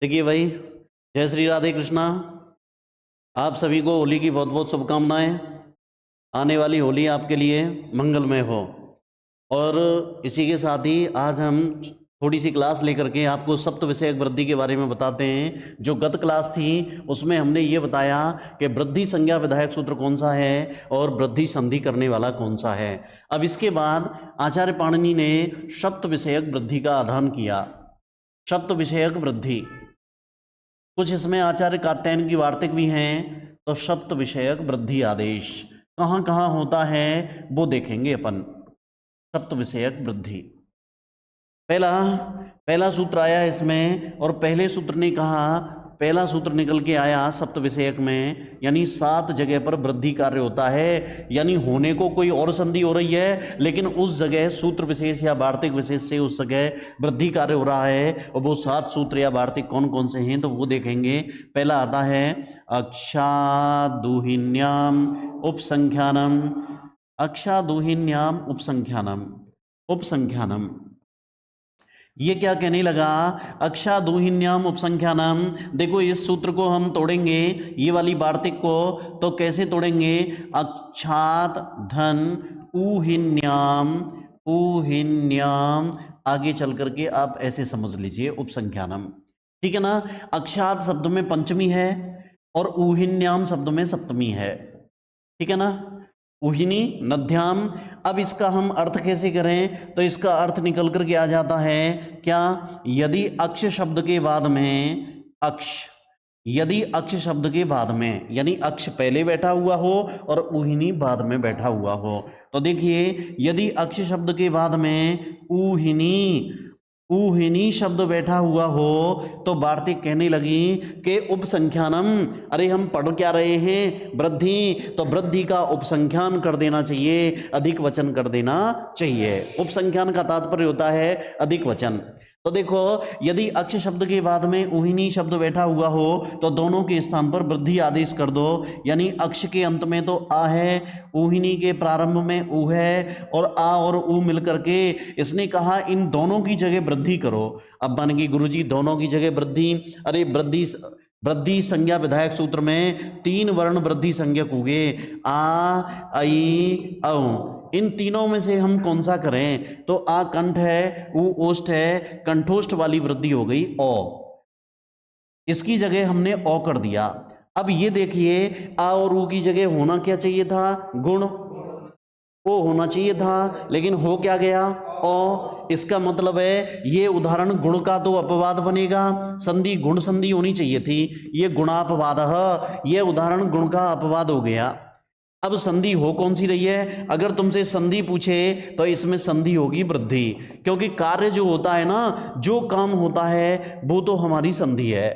देखिए भाई, जय श्री राधे कृष्णा। आप सभी को होली की बहुत बहुत शुभकामनाएं। आने वाली होली आपके लिए मंगलमय हो। और इसी के साथ ही आज हम थोड़ी सी क्लास लेकर के आपको सप्त विषयक वृद्धि के बारे में बताते हैं। जो गत क्लास थी उसमें हमने ये बताया कि वृद्धि संज्ञा विधायक सूत्र कौन सा है और वृद्धि संधि करने वाला कौन सा है। अब इसके बाद आचार्य पाणिनि ने सप्त विषयक वृद्धि का अध्ययन किया। सप्त विषयक वृद्धि, कुछ इसमें आचार्य कात्यायन की वार्तिक भी हैं। तो सप्त विषयक वृद्धि आदेश कहाँ कहाँ होता है वो देखेंगे अपन। सप्त विषयक वृद्धि, पहला पहला सूत्र आया इसमें, और पहले सूत्र ने कहा, पहला सूत्र निकल के आया सप्त विषयक में, यानी 7 जगह पर वृद्धि कार्य होता है। यानी होने को कोई और संधि हो रही है, लेकिन उस जगह सूत्र विशेष या वार्तिक विशेष से उस जगह वृद्धि कार्य हो रहा है। और वो 7 सूत्र या वार्तिक कौन कौन से हैं तो वो देखेंगे। पहला आता है अक्षादुहिन्याम उपसंख्यानम। अक्षादुहिन्याम उपसंख्यानम। उपसंख्यानम ये क्या कहने लगा? अक्षादुहिन्याम उपसंख्यानम। देखो इस सूत्र को हम तोड़ेंगे, ये वाली वार्तिक को, तो कैसे तोड़ेंगे? अक्षात धन उहिन्याम, उहिन्याम, आगे चल करके आप ऐसे समझ लीजिए उपसंख्यानम। ठीक है ना? अक्षात शब्द में पंचमी है और उहिन्याम शब्द में सप्तमी है। ठीक है ना? उहिनी नद्याम। अब इसका हम अर्थ कैसे करें? तो इसका अर्थ निकल करके आ जाता है क्या? यदि अक्ष शब्द के बाद में अक्ष, यदि अक्ष शब्द के बाद में, यानी अक्ष पहले बैठा हुआ हो और उहिनी बाद में बैठा हुआ हो, तो देखिए यदि अक्ष शब्द के बाद में उहिनी, उहिनी शब्द बैठा हुआ हो तो वार्तिक कहने लगी कि उपसंख्यानम। अरे हम पढ़ क्या रहे हैं? वृद्धि, तो वृद्धि का उपसंख्यान कर देना चाहिए, अधिक वचन कर देना चाहिए। उपसंख्यान का तात्पर्य होता है अधिक वचन। तो देखो यदि अक्ष शब्द के बाद में उहिनी शब्द बैठा हुआ हो तो दोनों के स्थान पर वृद्धि आदेश कर दो। यानी अक्ष के अंत में तो आ है, उहिनी के प्रारंभ में उ है, और आ और उ मिलकर के इसने कहा इन दोनों की जगह वृद्धि करो। अब बन गई गुरुजी दोनों की जगह वृद्धि। अरे वृद्धि, वृद्धि संज्ञा विधायक सूत्र में 3 वर्ण वृद्धि संज्ञक हुए, आ, आई, औ। इन तीनों में से हम कौन सा करें? तो आ कंठ है, उ ओष्ठ है, कंठोष्ठ वाली वृद्धि हो गई ओ। इसकी जगह हमने ओ कर दिया। अब ये देखिए आ और उ की जगह होना क्या चाहिए था? गुण। ओ होना चाहिए था, लेकिन हो क्या गया? ओ। इसका मतलब है ये उदाहरण गुण का तो अपवाद बनेगा, संधि गुण संधि होनी चाहिए थी, ये गुणापवाद है, ये उदाहरण गुण का अपवाद हो गया। अब संधि हो कौन सी रही है? अगर तुमसे संधि पूछे तो इसमें संधि होगी वृद्धि, क्योंकि कार्य जो होता है ना, जो काम होता है वो तो हमारी संधि है,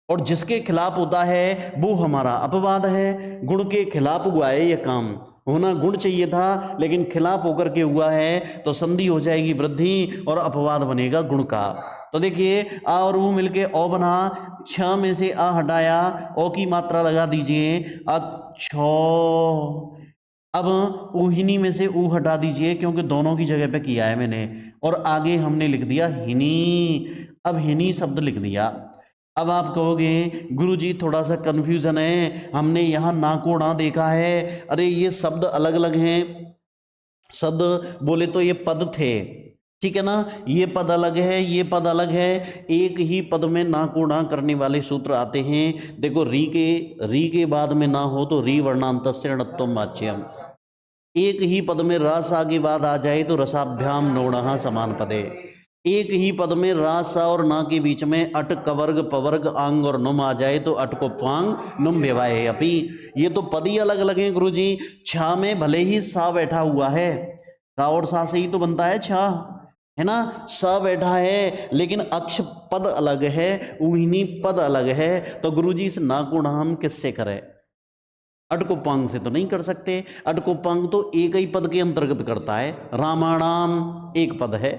और जिसके खिलाफ होता है वो हमारा अपवाद है। गुण के खिलाफ हुआ है ये काम, होना गुण चाहिए था लेकिन खिलाफ होकर के हुआ है, तो संधि हो जाएगी वृद्धि और अपवाद बनेगा गुण का। तो देखिए आ और उ मिलके ओ बना, छ में से आ हटाया, ओ की मात्रा लगा दीजिए अच्छो। अब उहिनी में से ऊ हटा दीजिए क्योंकि दोनों की जगह पे किया है मैंने, और आगे हमने लिख दिया हिनी। अब हिनी शब्द लिख दिया। अब आप कहोगे गुरुजी थोड़ा सा कंफ्यूजन है, हमने यहाँ ना को ना देखा है। अरे ये शब्द अलग अलग हैं, शब्द बोले तो ये पद थे, ठीक है ना? ये पद अलग है, ये पद अलग है। एक ही पद में ना को ना करने वाले सूत्र आते हैं। देखो री के बाद में ना हो तो री वर्णांतस्य णत्वम वाच्यम। एक ही पद में रस आगे बाद आ जाए तो रसाभ्याम नोणः समान पदे। एक ही पद में रास और ना के बीच में अट कवर्ग पवर्ग आंग और नुम आ जाए तो अट को पांग नुम व्यवाय अपी। ये तो पद ही अलग अलग हैं गुरुजी। छा में भले ही सा बैठा हुआ है, का और सा से ही तो बनता है छा, है ना? सा बैठा है लेकिन अक्ष पद अलग है, उहिनी पद अलग है। तो गुरुजी इस ना को ना हम किससे करें? अटकोपांग से तो नहीं कर सकते। अटकोपांग तो एक ही पद के अंतर्गत करता है। रामाणाम एक पद है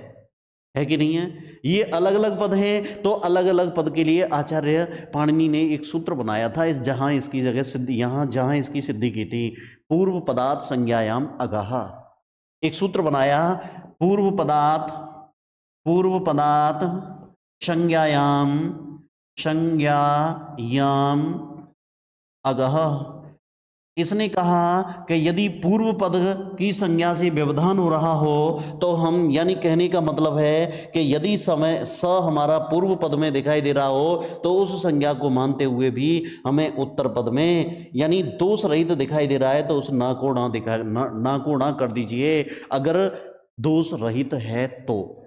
कि नहीं है? ये अलग अलग पद हैं, तो अलग अलग पद के लिए आचार्य पाणिनि ने एक सूत्र बनाया था। इस जहां इसकी जगह सिद्धि, यहां जहां इसकी सिद्धि की थी, पूर्व पदार्थ संज्ञायाम अगाह, एक सूत्र बनाया। पूर्व पदार्थ संज्ञायाम संज्ञायाम अगह। इसने कहा कि यदि पूर्व पद की संज्ञा से व्यवधान हो रहा हो तो हम, यानी कहने का मतलब है कि यदि समय स हमारा पूर्व पद में दिखाई दे रहा हो तो उस संज्ञा को मानते हुए भी हमें उत्तर पद में यानी दोष रहित दिखाई दे रहा है तो उस ना को ना दिखा ना को ना कर दीजिए अगर दोष रहित है तो।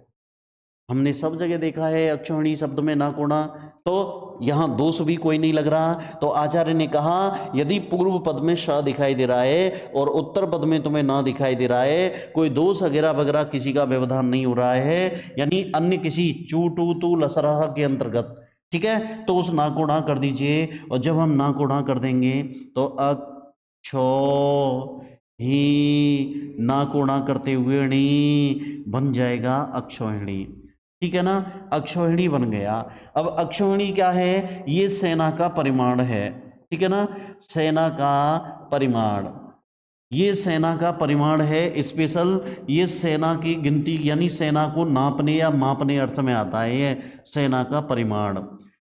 हमने सब जगह देखा है अक्षौहिणी शब्द में ना कोणा, तो यहां दोष भी कोई नहीं लग रहा। तो आचार्य ने कहा यदि पूर्व पद में श दिखाई दे रहा है और उत्तर पद में तुम्हें ना दिखाई दे रहा है, कोई दोष वगैरह वगैरह किसी का व्यवधान नहीं हो रहा है, यानी अन्य किसी चू टू तू लसरह के अंतर्गत, ठीक है, तो उस ना को ना कर दीजिए। और जब हम ना को ना कर देंगे तो अक्षो ही ना को ना करते हुए णी बन जाएगा अक्षौहिणी, ठीक है ना, अक्षौहिणी बन गया। अब अक्षौहिणी क्या है, ये सेना का परिमाण है, ठीक है ना, सेना का परिमाण, ये सेना का परिमाण है स्पेशल, ये सेना की गिनती यानी सेना को नापने या मापने अर्थ में आता है ये सेना का परिमाण,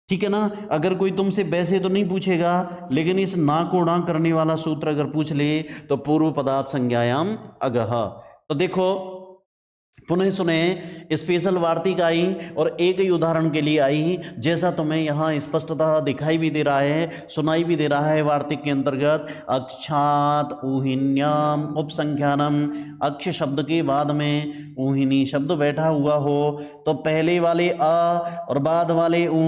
ठीक है ना। अगर कोई तुमसे वैसे तो नहीं पूछेगा, लेकिन इस ना को ना करने वाला सूत्र अगर पूछ ले तो पूर्व पदार्थ संज्ञायाम अगह। तो देखो पुनः सुने, स्पेशल वार्तिक आई और एक ही उदाहरण के लिए आई, जैसा तुम्हें यहाँ स्पष्टतः दिखाई भी दे रहा है, सुनाई भी दे रहा है वार्तिक के अंतर्गत, अक्षात ऊहिन्याम उपसंख्यानम, अक्ष शब्द के बाद में ऊहिनी शब्द बैठा हुआ हो तो पहले वाले अ और बाद वाले ऊ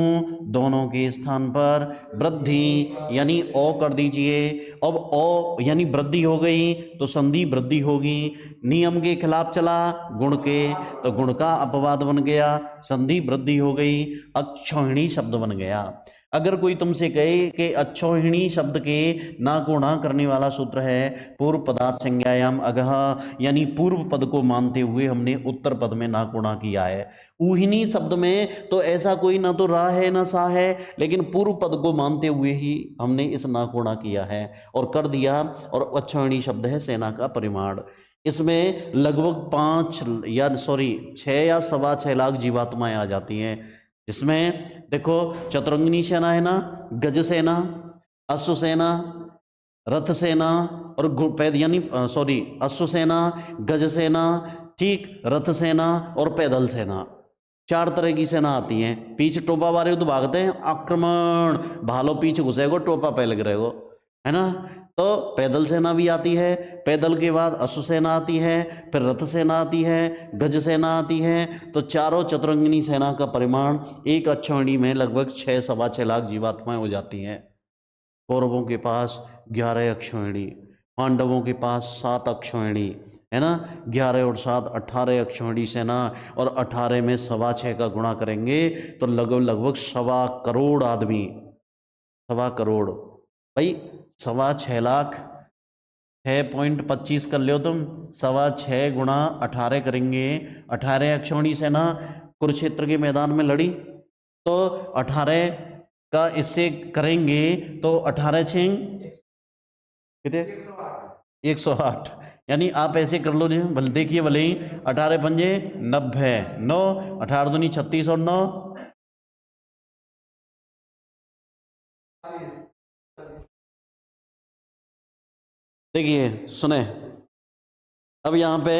दोनों के स्थान पर वृद्धि यानी ओ कर दीजिए। अब ओ यानी वृद्धि हो गई तो संधि वृद्धि होगी, नियम के खिलाफ चला गुण के तो गुण का अपवाद बन गया, संधि वृद्धि हो गई, अक्षौहिणी शब्द बन गया। अगर कोई तुमसे कहे कि अक्षौहिणी शब्द के ना को ना करने वाला सूत्र है पूर्व पदार्थ संज्ञायाम अगह, यानी पूर्व पद को मानते हुए हमने उत्तर पद में ना को ना किया है। ऊहिनी शब्द में तो ऐसा कोई ना तो रा है ना सा है, लेकिन पूर्व पद को मानते हुए ही हमने इस ना को ना किया है और कर दिया। और अक्षौहिणी शब्द है सेना का परिमाण। इसमें लगभग 6 या 6.25 लाख जीवात्माएं आ जाती हैं, जिसमें देखो चतुरंगिनी सेना है ना, गज सेना, अश्व सेना, रथ सेना और पैद यानी सॉरी अश्व सेना, गज सेना, ठीक, रथ सेना और पैदल सेना, 4 तरह की सेना आती हैं। पीछे टोपा वाले तो भागते हैं, आक्रमण, भालो पीछे घुसेगो टोपा पे लग रहेगो, है ना। तो पैदल सेना भी आती है, पैदल के बाद अश्व सेना आती है, फिर रथ सेना आती है, गज सेना आती है। तो चारों चतुरंगिनी सेना का परिमाण एक अक्षौहिणी में लगभग 6 सवा 6 लाख जीवात्माएं हो जाती हैं। कौरवों के पास 11 अक्षौहिणी, पांडवों के पास 7 अक्षौहिणी, है ना, 11 और 7 18 अक्षौहिणी सेना, और 18 में 6.25 का गुणा करेंगे तो लगभग लगभग 1.25 करोड़ आदमी, 1.25 करोड़ भाई, 6.25 लाख, 6.25 कर लो तुम, 6.25 गुणा 18 करेंगे, 18 अक्षौहिणी सेना कुरुक्षेत्र के मैदान में लड़ी तो 18 का इससे करेंगे तो 18 छः कितने, 108, यानी आप ऐसे कर लो जी, भले देखिए भले ही, 18 पंजे 90, 9, 18 दूनी 36 और 9, देखिए सुने, अब यहाँ पे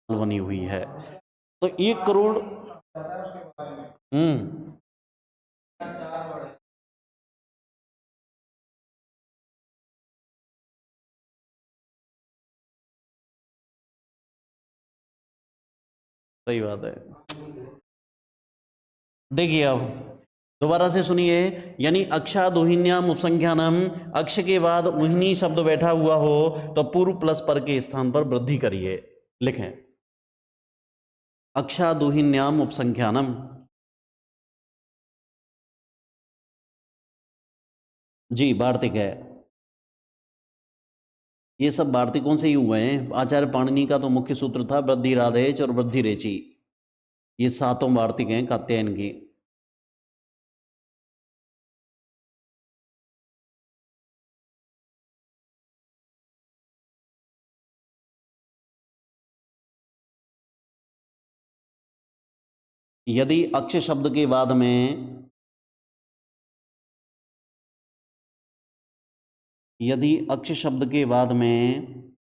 बनी हुई है तो 1 करोड़। हम्म, सही बात है। देखिए अब दोबारा से सुनिए, यानी अक्षा दोहिन्याम उपसंख्यानम, अक्ष के बाद उहिनी शब्द बैठा हुआ हो तो पूर्व प्लस पर के स्थान पर वृद्धि करिए। लिखें अक्षा दोहिन्याम उपसंख्यानम। जी वार्तिक है, ये सब वार्तिकों से ही हुए हैं। आचार्य पाणिनि का तो मुख्य सूत्र था वृद्धि राधेच और वृद्धि रेची, ये सातों वार्तिक हैं कात्यायन की। यदि अक्ष शब्द के बाद में, यदि अक्ष शब्द के बाद में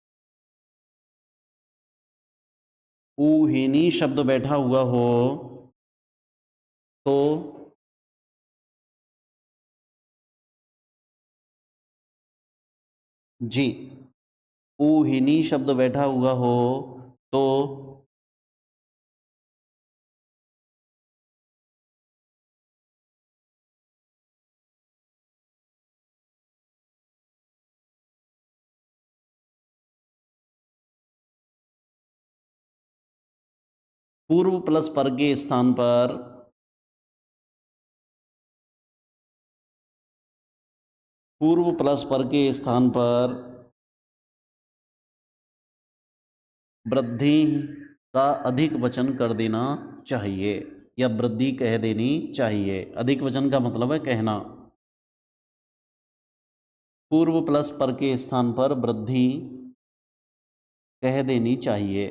ऊहिनी शब्द बैठा हुआ हो तो जी, ऊहिनी शब्द बैठा हुआ हो तो पूर्व प्लस पर के स्थान पर पूर्व प्लस पर के स्थान पर वृद्धि का अधिक वचन कर देना चाहिए, या वृद्धि कह देनी चाहिए। अधिक वचन का मतलब है कहना। पूर्व प्लस पर के स्थान पर वृद्धि कह देनी चाहिए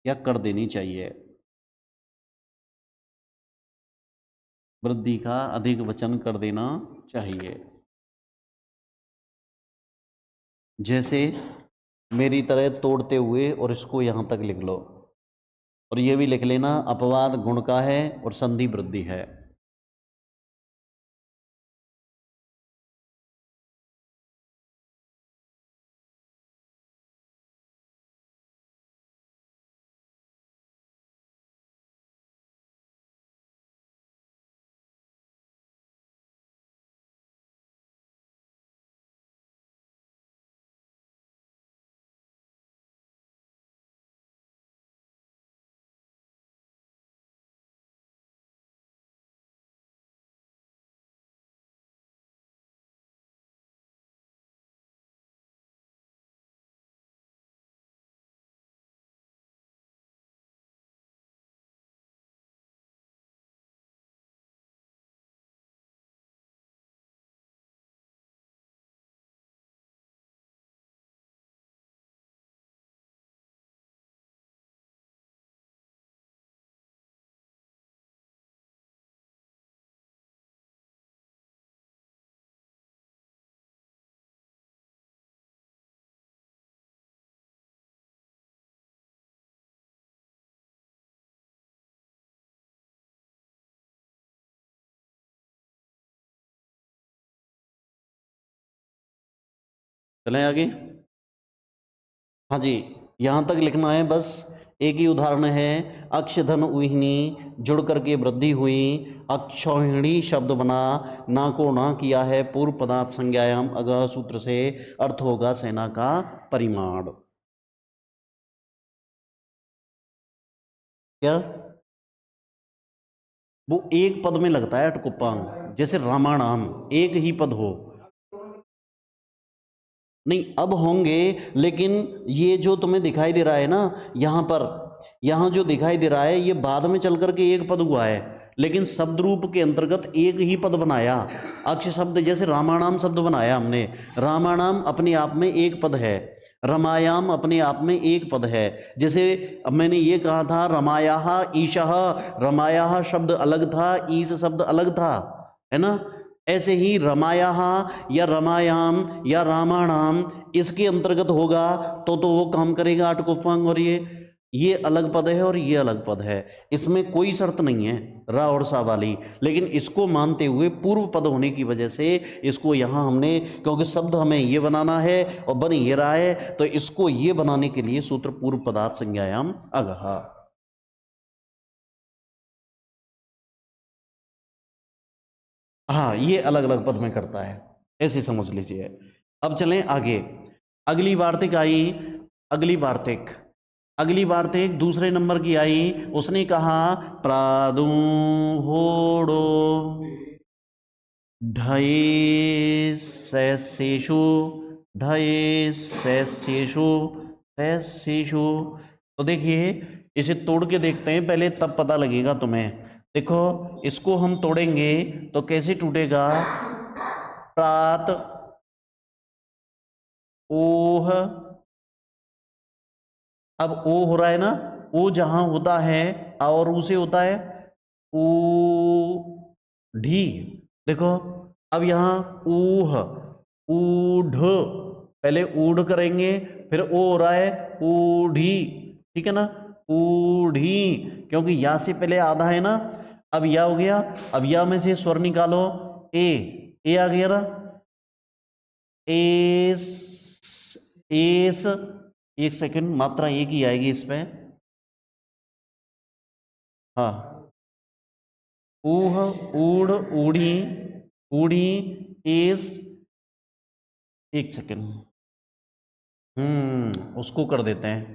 या कर देनी चाहिए। वृद्धि का अधिक वचन कर देना चाहिए। जैसे मेरी तरह तोड़ते हुए, और इसको यहाँ तक लिख लो, और ये भी लिख लेना अपवाद गुण का है और संधि वृद्धि है। चलें आगे। हाँ जी, यहाँ तक लिखना है बस। एक ही उदाहरण है, अक्ष धन उहिनी जुड़ करके वृद्धि हुई, अक्षौहिणी शब्द बना, ना को ना किया है, पूर्व पदार्थ संज्ञायाम अगह सूत्र से, अर्थ होगा सेना का परिमाण। क्या वो एक पद में लगता है अटकुप्पांग, जैसे रामाणाम एक ही पद हो। नहीं अब होंगे, लेकिन ये जो तुम्हें दिखाई दे रहा है ना यहाँ पर, यहाँ जो दिखाई दे रहा है ये बाद में चल करके एक पद हुआ है, लेकिन शब्द रूप के अंतर्गत एक ही पद बनाया। अक्ष शब्द जैसे रामाणाम शब्द बनाया हमने, रामाणाम अपने आप में एक पद है, रमायाम अपने आप में एक पद है। जैसे अब मैंने ये कहा था रमायाः ईशः, रमायाः शब्द अलग था, ईश शब्द अलग था, है ना। ऐसे ही रमायाः या रमायाम या रामाणाम इसके अंतर्गत होगा तो वो काम करेगा आटकोपांग। और ये अलग पद है और ये अलग पद है, इसमें कोई शर्त नहीं है रा और सा वाली, लेकिन इसको मानते हुए पूर्व पद होने की वजह से इसको यहाँ हमने, क्योंकि शब्द हमें ये बनाना है और बन ये रहा है, तो इसको ये बनाने के लिए सूत्र पूर्व पदार्थ संज्ञायाम अगहा। हाँ, ये अलग अलग पद में करता है, ऐसे समझ लीजिए। अब चलें आगे। अगली वार्तिक आई, अगली वार्तिक, अगली वार्तिक दूसरे नंबर की आई। उसने कहा प्रादुर्होड़ो ढये सैसेषु, ढये सैसेषु, सैसेषु। तो देखिए इसे तोड़ के देखते हैं पहले, तब पता लगेगा तुम्हें। देखो इसको हम तोड़ेंगे तो कैसे टूटेगा। प्रात ओह, अब ओ हो रहा है ना, ओ जहां होता है और ऊ से होता है ऊ ढी। देखो अब यहां ऊह, ऊढ़, पहले ऊढ़ करेंगे, फिर ओ हो रहा है ऊढ़ी, ठीक है ना, ऊढ़ी, क्योंकि या से पहले आधा है ना। अब या हो गया, अब या में से स्वर निकालो, ए आ गया ना, एस, एस, एक सेकंड, मात्रा एक ही आएगी इसमें। हाँ, ऊह, ऊढ़, ऊढ़ी, ऊढ़ी, एस, एक सेकंड, उसको कर देते हैं।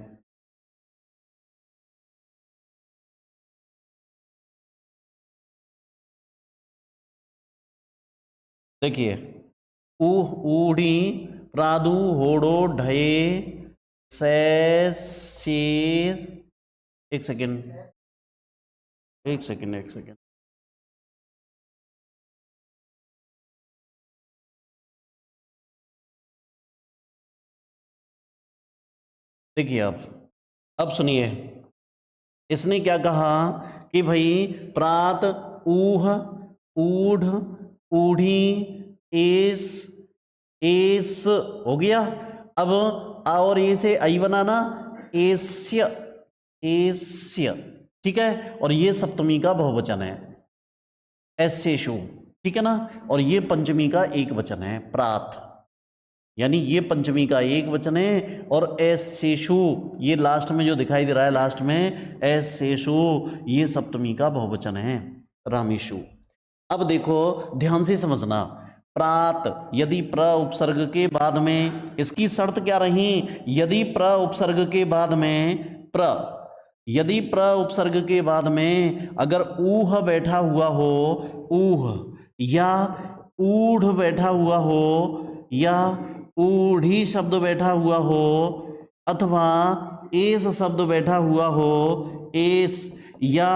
देखिए ऊह, ऊढ़ी, प्रादु, होड़ो, ढये, से, शेर, एक सेकंड, एक सेकंड, एक सेकंड। देखिए अब सुनिए, इसने क्या कहा कि भाई प्रात ऊह, ऊढ़, ऊढ़ी, एस, एस हो गया। अब आ और ए से आई बनाना, एस्य, एस्य, ठीक है। और ये सप्तमी का बहुवचन है, एस्येषु, ठीक है ना। और ये पंचमी का एक वचन है, प्रात, यानी ये पंचमी का एक वचन है। और एस्येषु ये लास्ट में जो दिखाई दे रहा है, लास्ट में एस्येषु, ये सप्तमी का बहुवचन है, रामेशु। अब देखो ध्यान से समझना, प्रात यदि प्र उपसर्ग के बाद में, इसकी शर्त क्या रही, यदि प्र उपसर्ग के बाद में प्र, यदि प्र उपसर्ग के बाद में अगर ऊह बैठा हुआ हो, ऊह, या ऊढ़ बैठा हुआ हो, या ऊढ़ी शब्द बैठा हुआ हो, अथवा एस शब्द बैठा हुआ हो, एस, या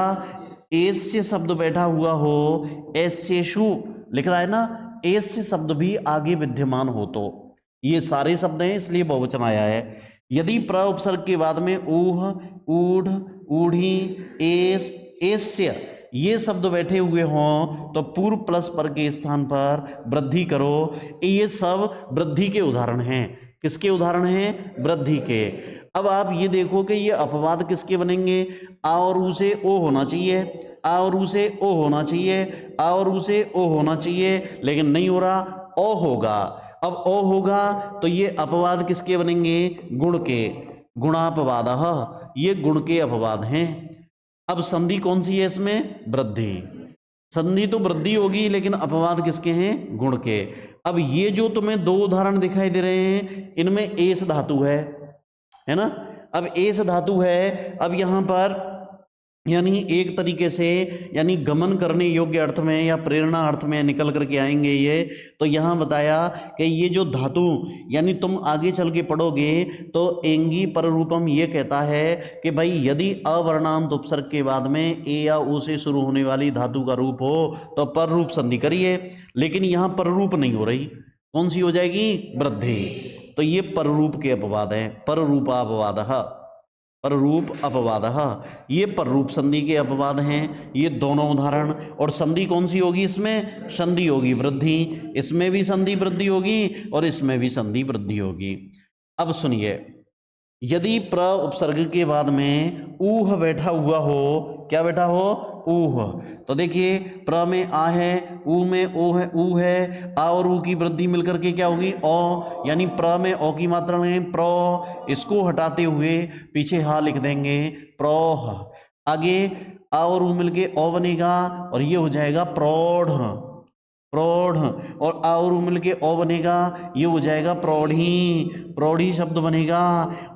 एस्य शब्द बैठा हुआ हो, एस्येषु लिख रहा है ना, एस्य शब्द भी आगे विद्यमान हो, तो ये सारे शब्द हैं इसलिए बहुवचन आया है। यदि प्र उपसर्ग के बाद में ऊह, ऊढ़, ऊढ़ी, एस, एस्य ये शब्द बैठे हुए हों तो पूर्व प्लस पर के स्थान पर वृद्धि करो। ये सब वृद्धि के उदाहरण हैं। किसके उदाहरण हैं? वृद्धि के। अब आप ये देखो कि ये अपवाद किसके बनेंगे, आ और ऊ से ओ होना चाहिए, आ और ऊ से ओ होना चाहिए, आ और ऊ से ओ होना चाहिए, लेकिन नहीं हो रहा, ओ होगा। अब ओ होगा तो ये अपवाद किसके बनेंगे? गुण के, गुणापवादः, ये गुण के अपवाद हैं। अब संधि कौन सी है इसमें? वृद्धि। संधि तो वृद्धि होगी लेकिन अपवाद किसके हैं? गुण के। अब ये जो तुम्हें दो उदाहरण दिखाई दे रहे हैं इनमें एस धातु है ना। अब एस धातु है, अब यहां पर यानी एक तरीके से यानी गमन करने योग्य अर्थ में या प्रेरणा अर्थ में निकल करके आएंगे ये। तो यहां बताया कि ये जो धातु यानी तुम आगे चल के पढ़ोगे तो एंगी पर रूपम ये कहता है कि भाई यदि अवर्णांत उपसर्ग के बाद में ए या ओ से शुरू होने वाली धातु का रूप हो तो पर रूप संधि करिए, लेकिन यहां पर रूप नहीं हो रही, कौन सी हो जाएगी? वृद्धि। तो ये पर रूप के अपवाद है, पर रूपापवाद, पर रूप अपवाद, ये पर रूप संधि के अपवाद हैं ये दोनों उदाहरण। और संधि कौन सी होगी इसमें? संधि होगी वृद्धि, इसमें भी संधि वृद्धि होगी और इसमें भी संधि वृद्धि होगी। अब सुनिए, यदि प्र उपसर्ग के बाद में ऊह बैठा हुआ हो, क्या बैठा हो? ऊह, तो देखिए प्र में आ है, ऊ में ओ है, ऊ है, आ और ऊ की वृद्धि मिलकर के क्या होगी? ओ, यानी प्र में ओ की मात्रा में प्रो, इसको हटाते हुए पीछे हा लिख देंगे प्रोह, आगे आ और ऊ मिलके ओ बनेगा और ये हो जाएगा प्रौढ़, प्रौढ़, और आ और ऊ मिलके ओ बनेगा, ये हो जाएगा प्रौढ़ी, प्रौढ़ी शब्द बनेगा।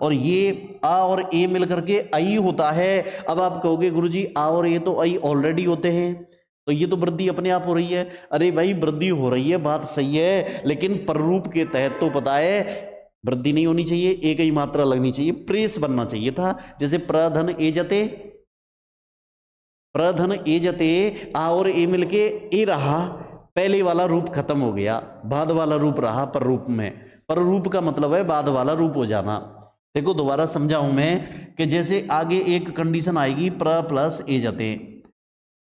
और ये आ और ए मिलकर के आई होता है। अब आप कहोगे गुरुजी आ और ए तो आई ऑलरेडी होते हैं, तो ये तो वृद्धि अपने आप हो रही है। अरे भाई वृद्धि हो रही है, बात सही है, लेकिन प्ररूप के तहत तो पता है वृद्धि नहीं होनी चाहिए, एक ही मात्रा लगनी चाहिए, प्रेस बनना चाहिए था। जैसे प्रधन ए जते, प्रधन ए जते, आ और ए मिलके ए रहा, पहले वाला रूप खत्म हो गया, बाद वाला रूप रहा पर रूप में। पर रूप का मतलब है बाद वाला रूप हो जाना। देखो दोबारा समझाऊं मैं कि जैसे आगे एक कंडीशन आएगी प्र प्लस ए जते,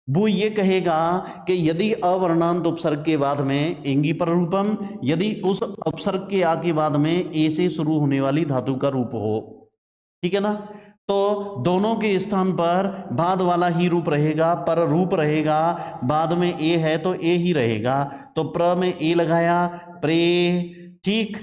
वो ये कहेगा कि यदि अवर्णांत उपसर्ग के बाद में एंगी पर रूपम, यदि उस उपसर्ग के आ के बाद में ए से शुरू होने वाली धातु का रूप हो, ठीक है ना, तो दोनों के स्थान पर बाद वाला ही रूप रहेगा, पर रूप रहेगा, बाद में ए है तो ए ही रहेगा, तो प्र में ए लगाया, प्रे, ठीक,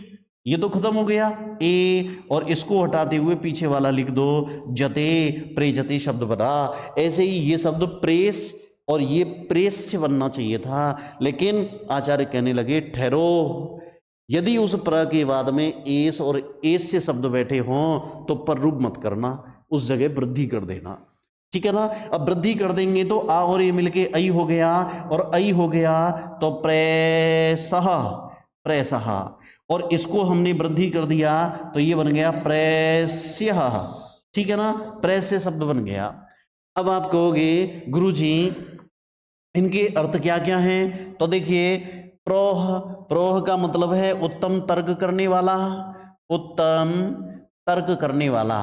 ये तो खत्म हो गया ए, और इसको हटाते हुए पीछे वाला लिख दो जते, प्रे जते शब्द बना। ऐसे ही ये शब्द प्रेस और ये प्रेस से बनना चाहिए था, लेकिन आचार्य कहने लगे ठहरो, यदि उस प्र के बाद में एस और एस से शब्द बैठे हों तो पर रूप मत करना, उस जगह वृद्धि कर देना, ठीक है ना। अब वृद्धि कर देंगे तो आ और ये मिलके आई हो गया, और आई हो गया तो प्रेसह, प्रेसह, और इसको हमने वृद्धि कर दिया तो ये बन गया प्रेस्य, ठीक है ना, प्रेस्य शब्द बन गया। अब आप कहोगे गुरुजी इनके अर्थ क्या क्या हैं, तो देखिए प्रोह, प्रोह का मतलब है उत्तम तर्क करने वाला, उत्तम तर्क करने वाला,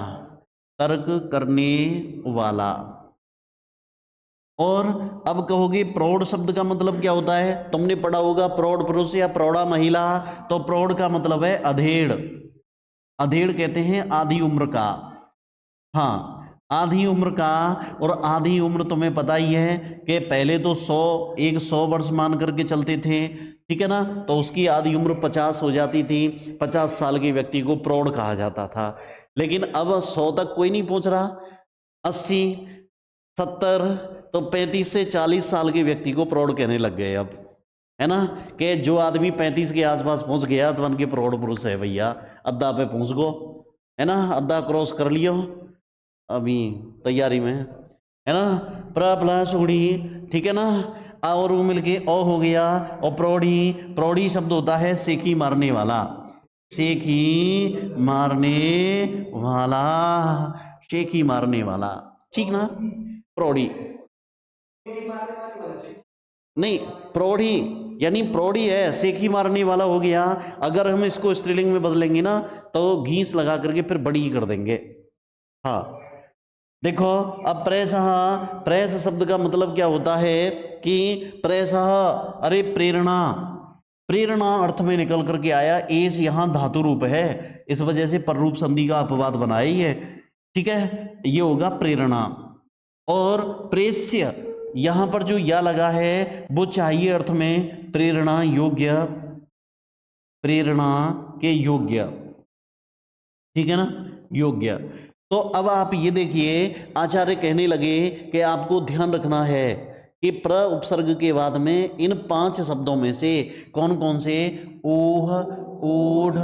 तर्क करने वाला। और अब कहोगे प्रौढ़ शब्द का मतलब क्या होता है, तुमने पढ़ा होगा प्रौढ़ पुरुष या प्रौढ़ा महिला, तो प्रौढ़ का मतलब है अधेड़, अधेड़ कहते हैं आधी उम्र का, हाँ आधी उम्र का। और आधी उम्र तुम्हें पता ही है कि पहले तो 100 वर्ष मान करके चलते थे, ठीक है ना, तो उसकी आधी उम्र 50 हो जाती थी, 50 साल के व्यक्ति को प्रौढ़ कहा जाता था। लेकिन अब 100 तक कोई नहीं पहुंच रहा, 80, 70, तो 35 से 40 साल के व्यक्ति को प्रौढ़ कहने लग गए अब, है ना, कि जो आदमी 35 के आसपास पहुंच गया तो उनके प्रौढ़ पुरुष है भैया, अद्धा पे पहुंच गो, है ना, अद्धा क्रॉस कर लियो, अभी तैयारी में, है ना, प्र प्लस उड़ी, ठीक है ना, आ और ऊ मिलके ओ हो गया, और प्रौढ़ी, प्रौढ़ी शब्द होता है सेखी मारने वाला, सेखी मारने वाला, शेखी मारने वाला, ठीक ना, प्रौढ़ी नहीं, प्रौढ़ी यानी प्रौढ़ी है, सेखी मारने वाला हो गया। अगर हम इसको स्त्रीलिंग में बदलेंगे ना तो घीस लगा करके फिर बड़ी कर देंगे, हाँ। देखो अब प्रेसह, प्रेस शब्द का मतलब क्या होता है कि प्रेसह, अरे प्रेरणा, प्रेरणा अर्थ में निकल करके आया, एस यहां धातु रूप है, इस वजह से पररूप संधि का अपवाद बनाया ही है, ठीक है, ये होगा प्रेरणा। और प्रेस्य यहां पर जो या लगा है वो चाहिए अर्थ में प्रेरणा योग्य, प्रेरणा के योग्य, ठीक है ना, योग्य। तो अब आप ये देखिए आचार्य कहने लगे कि आपको ध्यान रखना है कि प्र उपसर्ग के बाद में इन 5 शब्दों में से कौन कौन से, ओह, ओढ़,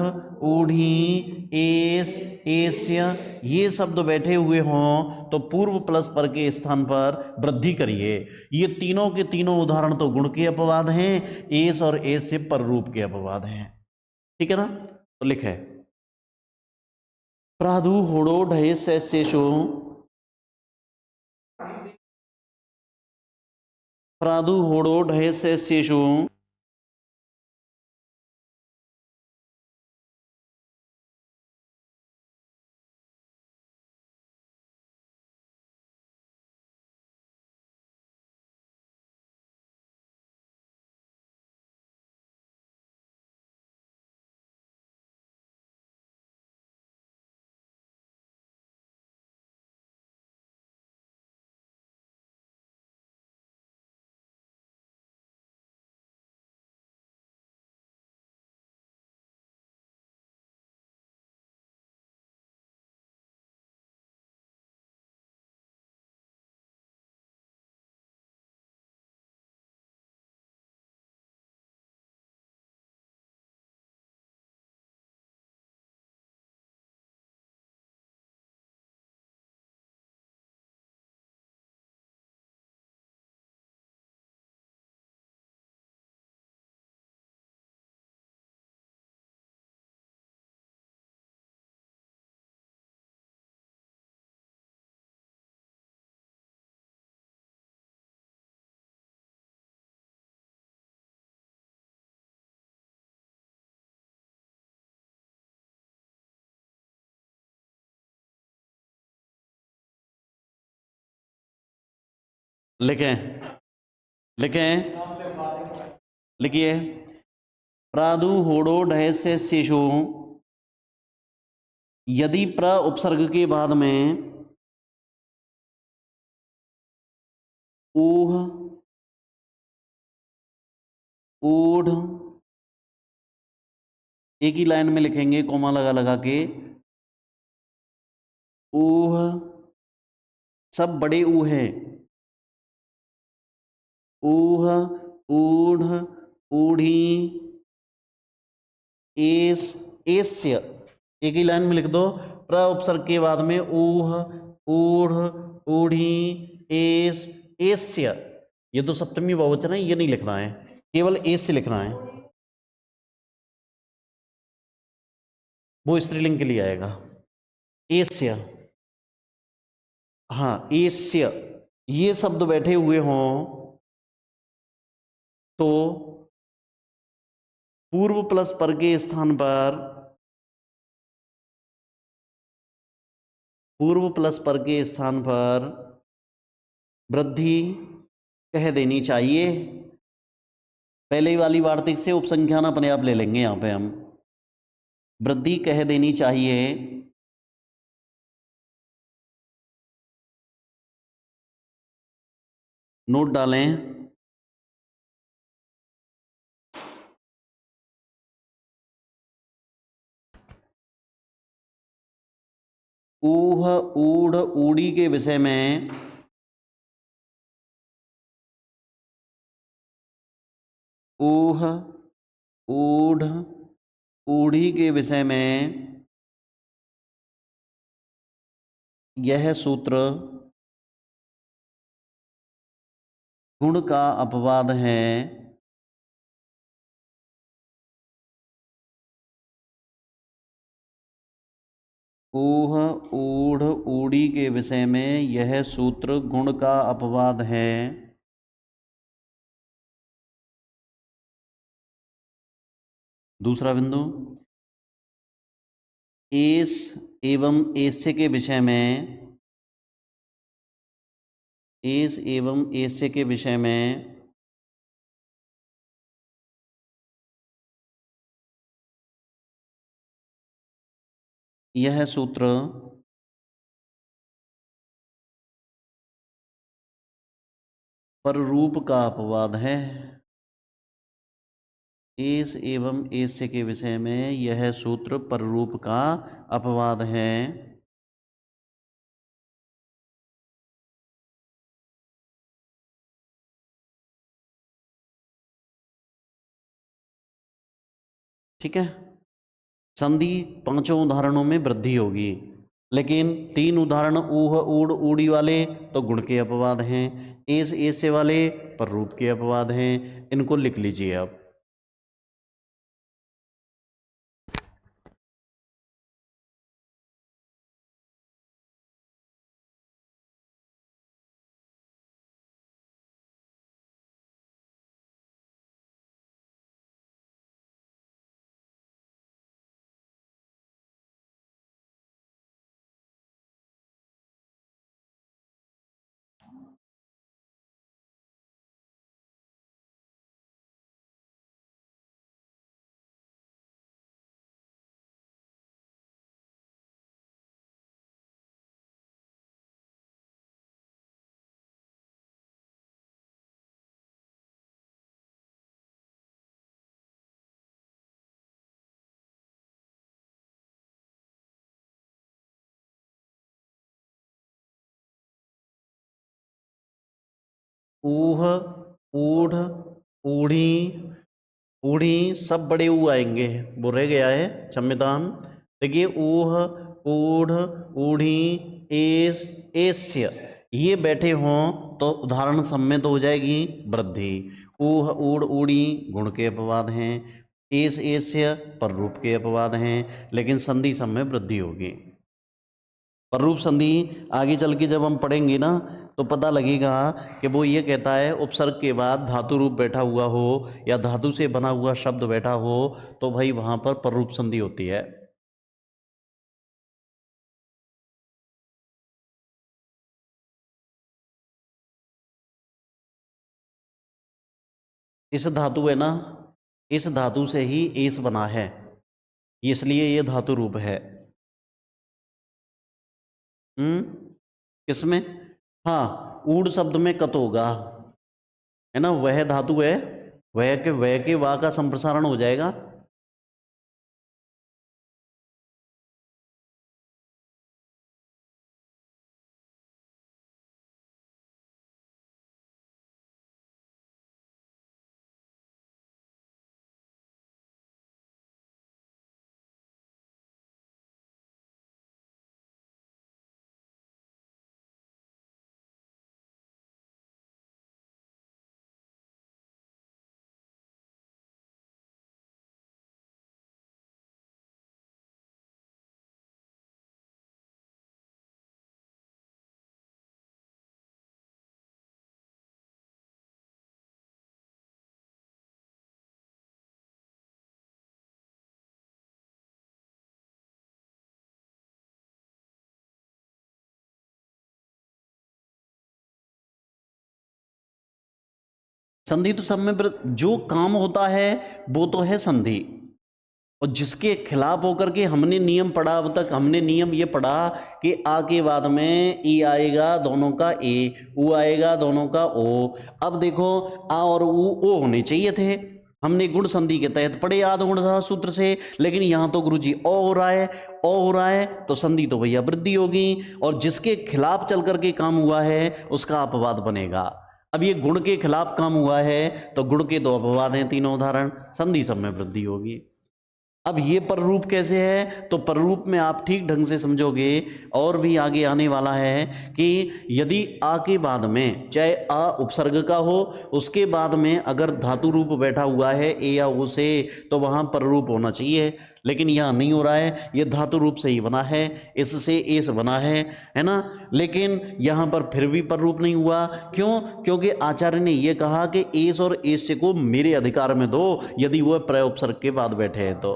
ओढ़ी, एस, एस्य, ये शब्द बैठे हुए हों तो पूर्व प्लस पर के स्थान पर वृद्धि करिए। ये तीनों के तीनों उदाहरण तो गुण के अपवाद हैं, एस और एस से पर रूप के अपवाद हैं, ठीक है ना। तो लिखे प्रादु होड़ो ढय शेषो, प्रादु होड़ो ढय शेषो, लिखें, लिखें, लिखिए। प्रादु होड़ो ढय से शिशु, यदि प्र उपसर्ग के बाद में ऊह, ऊढ़, एक ही लाइन में लिखेंगे कोमा लगा लगा के, ऊह, सब बड़े ऊ हैं, ऊह, ऊढ़, ऊढ़ी, एस, एस्य, एक ही लाइन में लिख दो। प्र उपसर्ग के बाद में ऊह, ऊढ़, ऊढ़ी, एस, एस्य, ये तो सप्तमी बहुवचन है, ये नहीं लिखना है, केवल एस्य लिखना है, वो स्त्रीलिंग के लिए आएगा। एस्य, हाँ एस्य, ये शब्द बैठे हुए हों तो पूर्व प्लस पर के स्थान पर, पूर्व प्लस पर के स्थान पर वृद्धि कह देनी चाहिए। पहले वाली वार्तिक से उपसंख्यान अपने आप ले लेंगे, यहां पे हम वृद्धि कह देनी चाहिए। नोट डालें। ऊह, ऊढ़, ऊड़ी के विषय में, ऊह, ऊढ़, ऊढ़ी के विषय में यह सूत्र गुण का अपवाद है। ऊह, ऊढ़, ऊड़ी के विषय में यह सूत्र गुण का अपवाद है। दूसरा बिंदु, एस एवं एस्य के विषय में, एस एवं एस्य के विषय में यह सूत्र पररूप का अपवाद है। एस एवं एस्य के विषय में यह सूत्र पररूप का अपवाद है। ठीक है, संधि पांचों उदाहरणों में वृद्धि होगी, लेकिन तीन उदाहरण ऊह, ऊढ़, ऊड़ी वाले तो गुण के अपवाद हैं, एस एस्य वाले पररूप के अपवाद हैं। इनको लिख लीजिए आप। ऊह, ऊढ़, ऊढ़ी, ऊढ़ी, सब बड़े ऊ आएंगे, वो रह गया है क्षम्यतान। देखिए ऊह, ऊढ़, ऊढ़ी, एस, एस्य, ये बैठे हों तो उदाहरण सम्मित हो जाएगी वृद्धि। ऊह, ऊढ़, ऊढ़ी गुण के अपवाद हैं, एस, एस्य पर रूप के अपवाद हैं, लेकिन संधि सब में वृद्धि होगी। पर रूप संधि आगे चल के जब हम पढ़ेंगे ना तो पता लगेगा कि वो ये कहता है उपसर्ग के बाद धातु रूप बैठा हुआ हो या धातु से बना हुआ शब्द बैठा हो तो भाई वहां पर पररूप संधि होती है। इस धातु है ना, इस धातु से ही एस बना है, इसलिए ये धातु रूप है। किसमें? हाँ, ऊड शब्द में कत होगा, है ना, वह धातु है, वह के वाह का संप्रसारण हो जाएगा। संधि तो सब में जो काम होता है वो तो है संधि, और जिसके खिलाफ होकर के हमने नियम पढ़ा, अब तक हमने नियम ये पढ़ा कि आ के बाद में ई आएगा दोनों का ए, ऊ आएगा दोनों का ओ। अब देखो आ और ऊ ओ होने चाहिए थे, हमने गुण संधि के तहत पढ़े आध गुण सूत्र से, लेकिन यहां तो गुरुजी ओ हो रहा है, ओ हो रहा है, तो संधि तो भैया वृद्धि होगी, और जिसके खिलाफ चल करके काम हुआ है उसका अपवाद बनेगा। अब ये गुण के खिलाफ काम हुआ है तो गुण के दो अपवाद हैं, तीनों उदाहरण, संधि सब में वृद्धि होगी। अब ये पररूप कैसे है, तो पररूप में आप ठीक ढंग से समझोगे, और भी आगे आने वाला है कि यदि आ के बाद में चाहे आ उपसर्ग का हो, उसके बाद में अगर धातु रूप बैठा हुआ है ए या ओ से, तो वहां पररूप होना चाहिए, लेकिन यह नहीं हो रहा है, ये धातु रूप से ही बना है, इससे एस बना है ना, लेकिन यहां पर फिर भी पररूप नहीं हुआ। क्यों? क्योंकि आचार्य ने यह कहा कि एस और एस से को मेरे अधिकार में दो, यदि वह प्रय उपसर्ग के बाद बैठे हैं तो।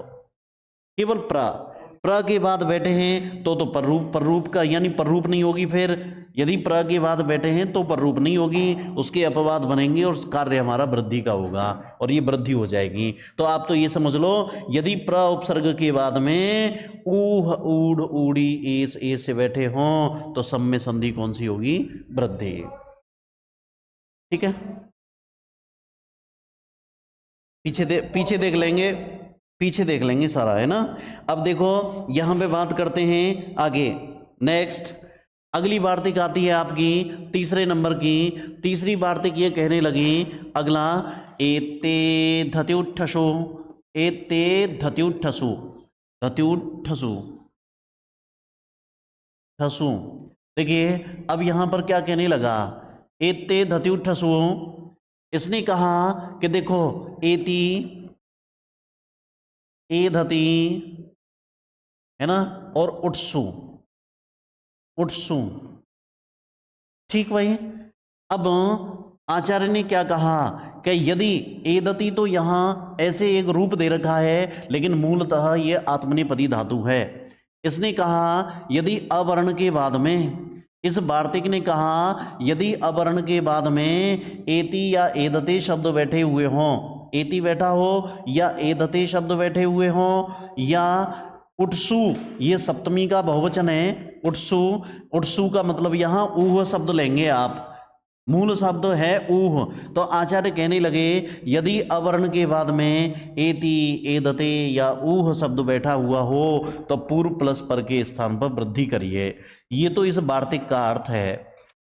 केवल प्र के बाद बैठे हैं तो पररूप का यानी पररूप नहीं होगी। फिर यदि प्र के बाद बैठे हैं तो पररूप नहीं होगी, उसके अपवाद बनेंगे और कार्य हमारा वृद्धि का होगा, और ये वृद्धि हो जाएगी। तो आप तो ये समझ लो, यदि प्र उपसर्ग के बाद में ऊह ऊढ़ ऊड़ी एस से बैठे हों तो सब में संधि कौन सी होगी? वृद्धि। ठीक है, पीछे देख लेंगे, पीछे देख लेंगे सारा, है ना। अब देखो यहां पे बात करते हैं आगे, नेक्स्ट अगली वार्तिक आती है आपकी तीसरे नंबर की। तीसरी वार्तिक ये कहने लगी, अगला एते धत्युठसु, एते धत्युठसु, धत्युठसु ठसु। देखिए अब यहां पर क्या कहने लगा, एते धत्युठसु, इसने कहा कि देखो एती एधति, है ना, और उठसु, उठसु, ठीक वही। अब आचार्य ने क्या कहा कि यदि एदति तो यहां ऐसे एक रूप दे रखा है, लेकिन मूलतः यह आत्मनेपदी धातु है। इसने कहा यदि अवर्ण के बाद में, इस वार्तिक ने कहा यदि अवर्ण के बाद में एति या एदते शब्द बैठे हुए हों, एति बैठा हो या एदते शब्द बैठे हुए हों, या उठसु, ये सप्तमी का बहुवचन है, उठसु, उठसु का मतलब यहां ऊह शब्द लेंगे आप, मूल शब्द है ऊह। तो आचार्य कहने लगे यदि अवर्ण के बाद में एति एदते या ऊह शब्द बैठा हुआ हो तो पूर्व प्लस पर के स्थान पर वृद्धि करिए। ये तो इस वार्तिक का अर्थ है।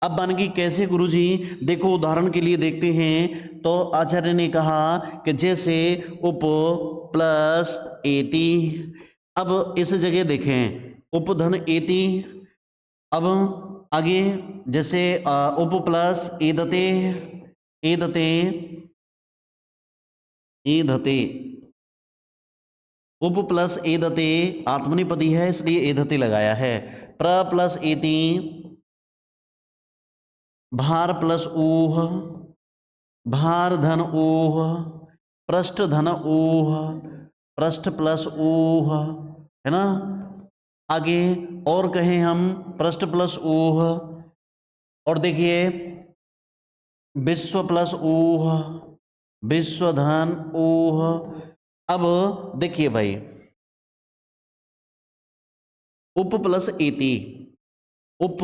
अब बन गई कैसे गुरुजी? देखो उदाहरण के लिए देखते हैं। तो आचार्य ने कहा कि जैसे उप प्लस एति, अब इस जगह देखें उपधन एति, अब आगे जैसे उप प्लस एदते, एदते, एधते, उप प्लस एदते आत्मनेपदी है इसलिए एधते लगाया है। प्र प्लस एति, भार प्लस ऊह, भार धन ऊह, पृष्ठ धन ऊह, पृष्ठ प्लस ऊह, है ना। आगे और कहें हम पृष्ठ प्लस ऊह, और देखिए विश्व प्लस ऊह, विश्वधन ऊह। अब देखिए भाई, उप प्लस एति, उप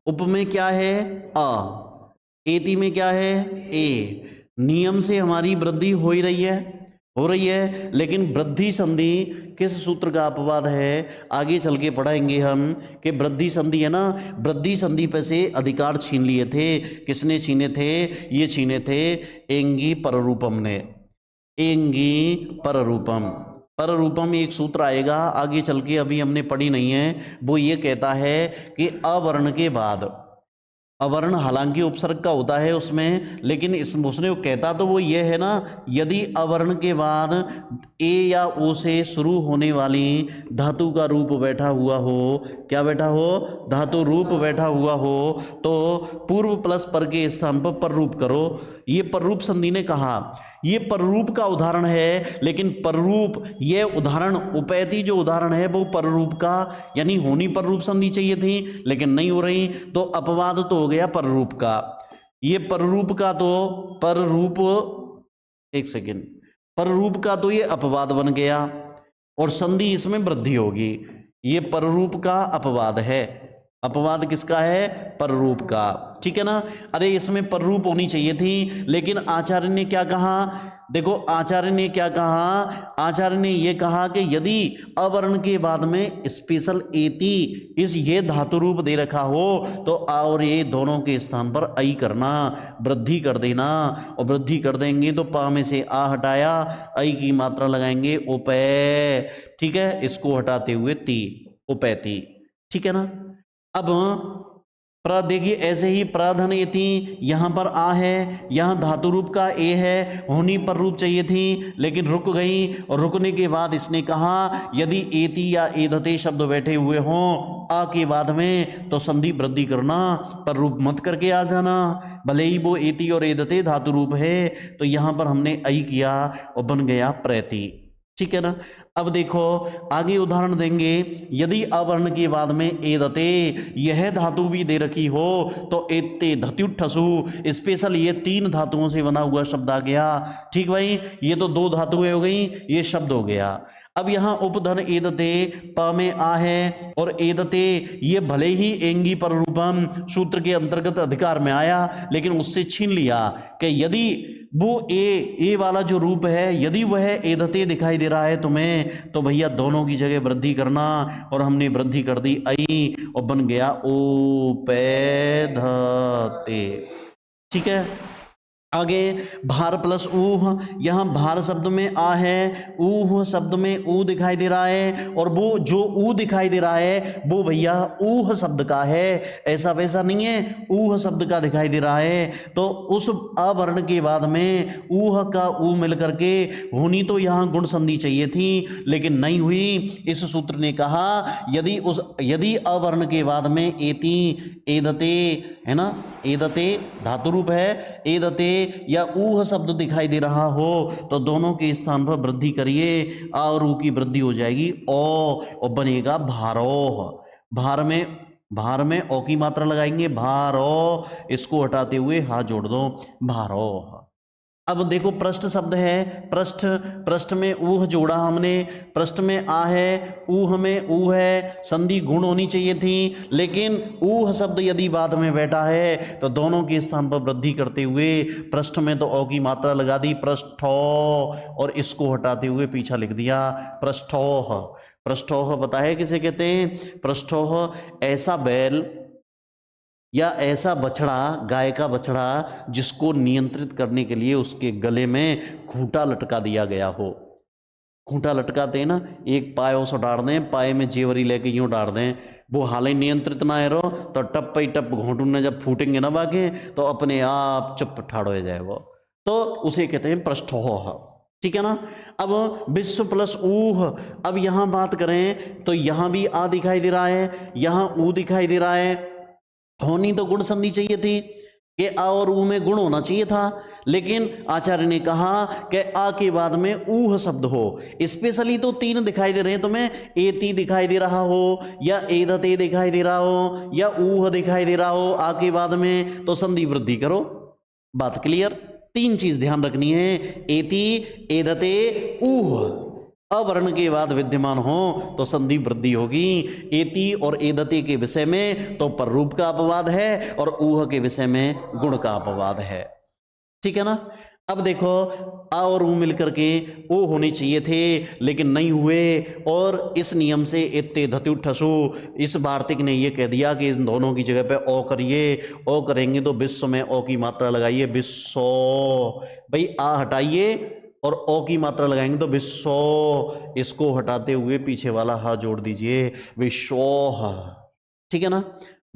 उप में क्या है अ, एति में क्या है ए। नियम से हमारी वृद्धि हो ही रही है, हो रही है, लेकिन वृद्धि संधि किस सूत्र का अपवाद है आगे चल के पढ़ाएंगे हम कि वृद्धि संधि है ना, वृद्धि संधि पे से अधिकार छीन लिए थे। किसने छीने थे? ये छीने थे एंगी पररूपम ने। एंगी पररूपम, पररूपम एक सूत्र आएगा आगे चल के, अभी हमने पढ़ी नहीं है। वो ये कहता है कि अवर्ण के बाद, अवर्ण हालांकि उपसर्ग का होता है उसमें, लेकिन इस उसने कहता तो वो ये है ना, यदि अवर्ण के बाद ए या ओ से शुरू होने वाली धातु का रूप बैठा हुआ हो, क्या बैठा हो? धातु रूप बैठा हुआ हो, तो पूर्व प्लस पर के स्थान पर पररूप करो। ये पररूप संधि ने कहा, ये पररूप का उदाहरण है, लेकिन पररूप ये उदाहरण उपैति जो उदाहरण है वो पररूप का, यानी होनी पररूप संधि चाहिए थी लेकिन नहीं हो रही, तो अपवाद तो हो गया पररूप का। ये पररूप का तो पररूप, एक सेकेंड, पररूप का तो ये अपवाद बन गया और संधि इसमें वृद्धि होगी। ये पररूप का अपवाद है। अपवाद किसका है? पररूप का, ठीक है ना। अरे इसमें पररूप होनी चाहिए थी, लेकिन आचार्य ने क्या कहा? देखो आचार्य ने क्या कहा, आचार्य ने ये कहा कि यदि अवर्ण के बाद में स्पेशल एति इस ये धातु रूप दे रखा हो तो आ और ये दोनों के स्थान पर आई करना, वृद्धि कर देना। और वृद्धि कर देंगे तो पा में से आ हटाया, आई की मात्रा लगाएंगे उपै, ठीक है, इसको हटाते हुए ती, उपैती, ठीक है ना। अब प्र देखिए ऐसे ही प्रधन एति, यहां पर आ है, यहां धातु रूप का ए है, होनी पर रूप चाहिए थी लेकिन रुक गई, और रुकने के बाद इसने कहा यदि एति या एधते शब्द बैठे हुए हों आ के बाद में तो संधि वृद्धि करना, पर रूप मत करके आ जाना। भले ही वो एति और एधते धातु रूप है, तो यहां पर हमने आई किया और बन गया प्रैति, ठीक है ना। अब देखो आगे उदाहरण देंगे, यदि अवर्ण के बाद में एदते यह धातु भी दे रखी हो तो एते धत्युठसु, स्पेशल ये तीन धातुओं से बना हुआ शब्द आ गया, ठीक भाई। ये तो दो धातुएं हो गई, ये शब्द हो गया। अब यहां उपधन एदते प में आ है और एदते ये भले ही एंगी पर रूपम सूत्र के अंतर्गत अधिकार में आया, लेकिन उससे छीन लिया कि यदि वो ए वाला जो रूप है यदि वह एदते दिखाई दे रहा है तुम्हें, तो भैया दोनों की जगह वृद्धि करना, और हमने वृद्धि कर दी आई और बन गया ओ पैधते, ठीक है। आगे भार प्लस ऊह, यहां भार शब्द में आ है, ऊह शब्द में ऊ दिखाई दे रहा है, और वो जो ऊ दिखाई दे रहा है वो भैया ऊह शब्द का है, ऐसा वैसा नहीं है, ऊह शब्द का दिखाई दे रहा है। तो उस अवर्ण के बाद में ऊह का ऊ मिल करके होनी तो यहां गुण संधि चाहिए थी लेकिन नहीं हुई। इस सूत्र ने कहा यदि अवर्ण के बाद में एति एदते है ना, एदते धातु रूप है, एदते या ऊह शब्द दिखाई दे रहा हो तो दोनों के स्थान पर वृद्धि करिए, आ और ऊ की वृद्धि हो जाएगी ओ, और बनेगा भारोह। भार में ओ की मात्रा लगाएंगे भारो, इसको हटाते हुए हा जोड़ दो भारोह। अब देखो पृष्ठ शब्द है, पृष्ठ में ऊह जोड़ा हमने, पृष्ठ में आ है, ऊह में ऊ है, संधि गुण होनी चाहिए थी, लेकिन ऊह शब्द यदि बाद में बैठा है तो दोनों के स्थान पर वृद्धि करते हुए पृष्ठ में तो ओ की मात्रा लगा दी पृष्ठो, और इसको हटाते हुए पीछा लिख दिया पृष्ठोह। पृष्ठोह पता है किसे कहते हैं? पृष्ठोह ऐसा बैल या ऐसा बछड़ा, गाय का बछड़ा जिसको नियंत्रित करने के लिए उसके गले में खूंटा लटका दिया गया हो। खूंटा लटकाते हैं ना, एक पायों से डाल दें, पाए में जेवरी लेके यूं डाल दें, वो हाल ही नियंत्रित ना है रहो तो टप पे टप घोंटू ने जब फूटेंगे ना बाके तो अपने आप चुप ठाड़ हो जाए वो, तो उसे कहते हैं पृष्ठोह, ठीक है ना। अब विश्व प्लस ऊह, अब यहां बात करें तो यहां भी आ दिखाई दे रहा है, यहां ऊ दिखाई दे रहा है, होनी तो गुण संधि चाहिए थी कि आ और ऊ में गुण होना चाहिए था, लेकिन आचार्य ने कहा कि आ के बाद में ऊह शब्द हो। स्पेशली तो तीन दिखाई दे रहे हैं तुम्हें, एति दिखाई दे रहा हो या एदते दिखाई दे रहा हो या ऊह दिखाई दे रहा हो, आ के बाद में तो संधि वृद्धि करो, बात क्लियर। तीन चीज ध्यान रखनी है, एति, एदते, ऊह। अवर्ण के बाद विद्यमान हो तो संधि वृद्धि होगी। एति और एदते के विषय में तो पररूप का अपवाद है और ऊह के विषय में गुण का अपवाद है। ठीक है ना। अब देखो, आ और ऊ मिलकर के ओ होने चाहिए थे लेकिन नहीं हुए, और इस नियम से इत्ते धतु ठसु, इस वार्तिक ने ये कह दिया कि इन दोनों की जगह पे ओ करिए। ओ करेंगे तो विश्व में ओ की मात्रा लगाइए, विश्व। भाई आ हटाइए और ओ की मात्रा लगाएंगे तो विश्व, इसको हटाते हुए पीछे वाला हा जोड़ दीजिए, विश्व। ठीक है ना।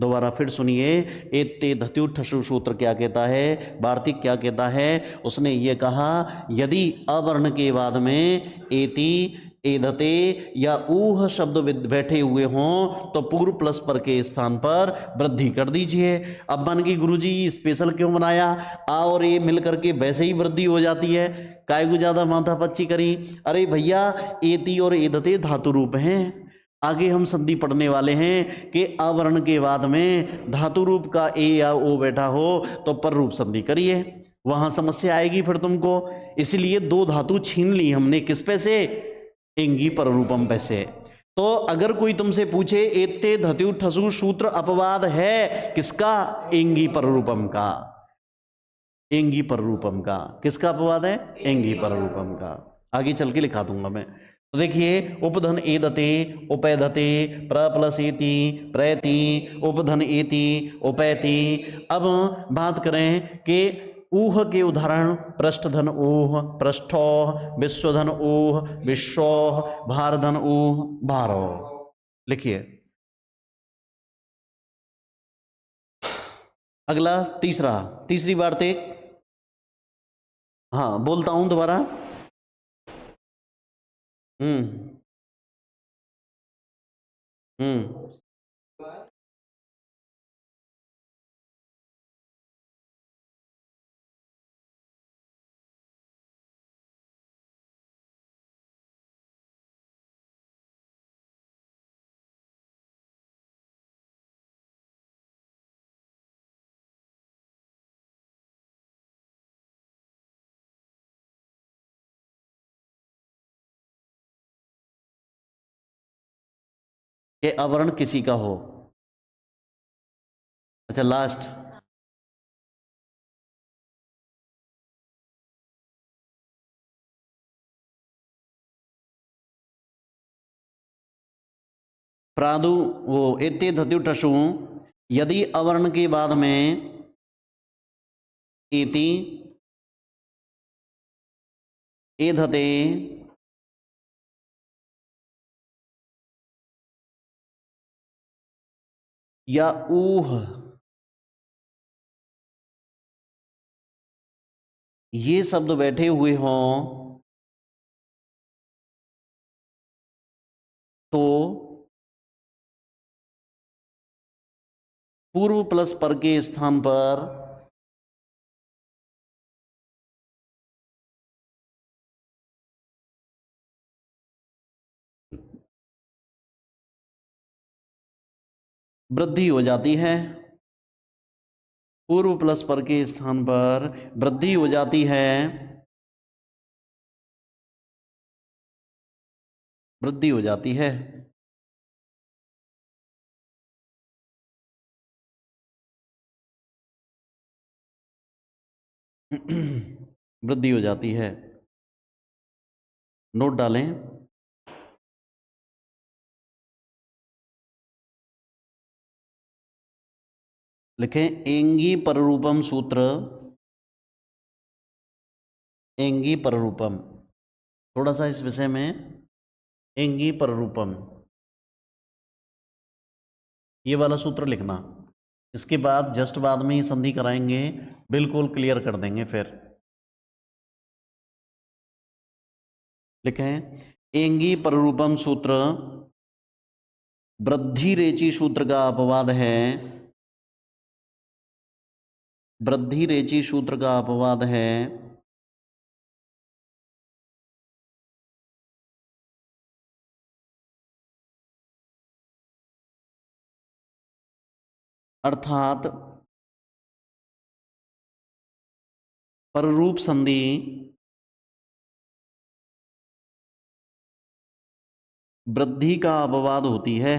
दोबारा फिर सुनिए, एते धतु ठसु सूत्र क्या कहता है, वार्तिक क्या कहता है। उसने ये कहा, यदि अवर्ण के बाद में एति, एधते या ऊह शब्द बैठे हुए हों तो पूर्व प्लस पर के स्थान पर वृद्धि कर दीजिए। अब मान की गुरुजी स्पेशल क्यों बनाया, आ और ए मिल करके वैसे ही वृद्धि हो जाती है, काय को ज्यादा माथा पच्ची करी। अरे भैया, एति और एधते धातु रूप हैं। आगे हम संधि पढ़ने वाले हैं कि आवरण के बाद में धातु रूप का ए या ओ बैठा हो तो पर रूप संधि करिए, वहां समस्या आएगी फिर तुमको। इसलिए दो धातु छीन ली हमने, किस पे से, एंगी पर रूपम पे से। तो अगर कोई तुमसे पूछे एते धतु ठसु सूत्र अपवाद है किसका, एंगी पर रूपम का। एंगी पर रूपम का किसका अपवाद है, एंगी पर रूपम का। आगे चल के लिखा दूंगा मैं। तो देखिए, उपधन एदते, उपैधते, प्र प्लस एति, प्रैति, उपधन एति, उपैति। अब बात करें कि ऊह के उदाहरण, पृष्ठधन ऊह, पृष्ठो, विश्वधन ऊह, विश्व, भारधन ऊह, भारो। लिखिए अगला, तीसरा, तीसरी वार्तिक। हाँ बोलता हूं दोबारा। हम्म हम्म कि आवरण किसी का हो। अच्छा लास्ट, प्रादु, वो एते धतु टसु, यदि अवर्ण के बाद में एति, एधते, या ऊह, ये शब्द बैठे हुए हों तो पूर्व प्लस पर के स्थान पर वृद्धि हो जाती है। पूर्व प्लस पर के स्थान पर वृद्धि हो जाती है, वृद्धि हो जाती है। वृद्धि हो जाती है। नोट डालें। लिखें, एंगी पररूपम सूत्र, एंगी पररूपम। थोड़ा सा इस विषय में, एंगी पररूपम, ये वाला सूत्र लिखना। इसके बाद जस्ट बाद में ही संधि कराएंगे, बिल्कुल क्लियर कर देंगे फिर। लिखें, एंगी पररूपम सूत्र वृद्धि रेची सूत्र का अपवाद है, वृद्धि रेची सूत्र का अपवाद है। अर्थात पररूप संधि वृद्धि का अपवाद होती है।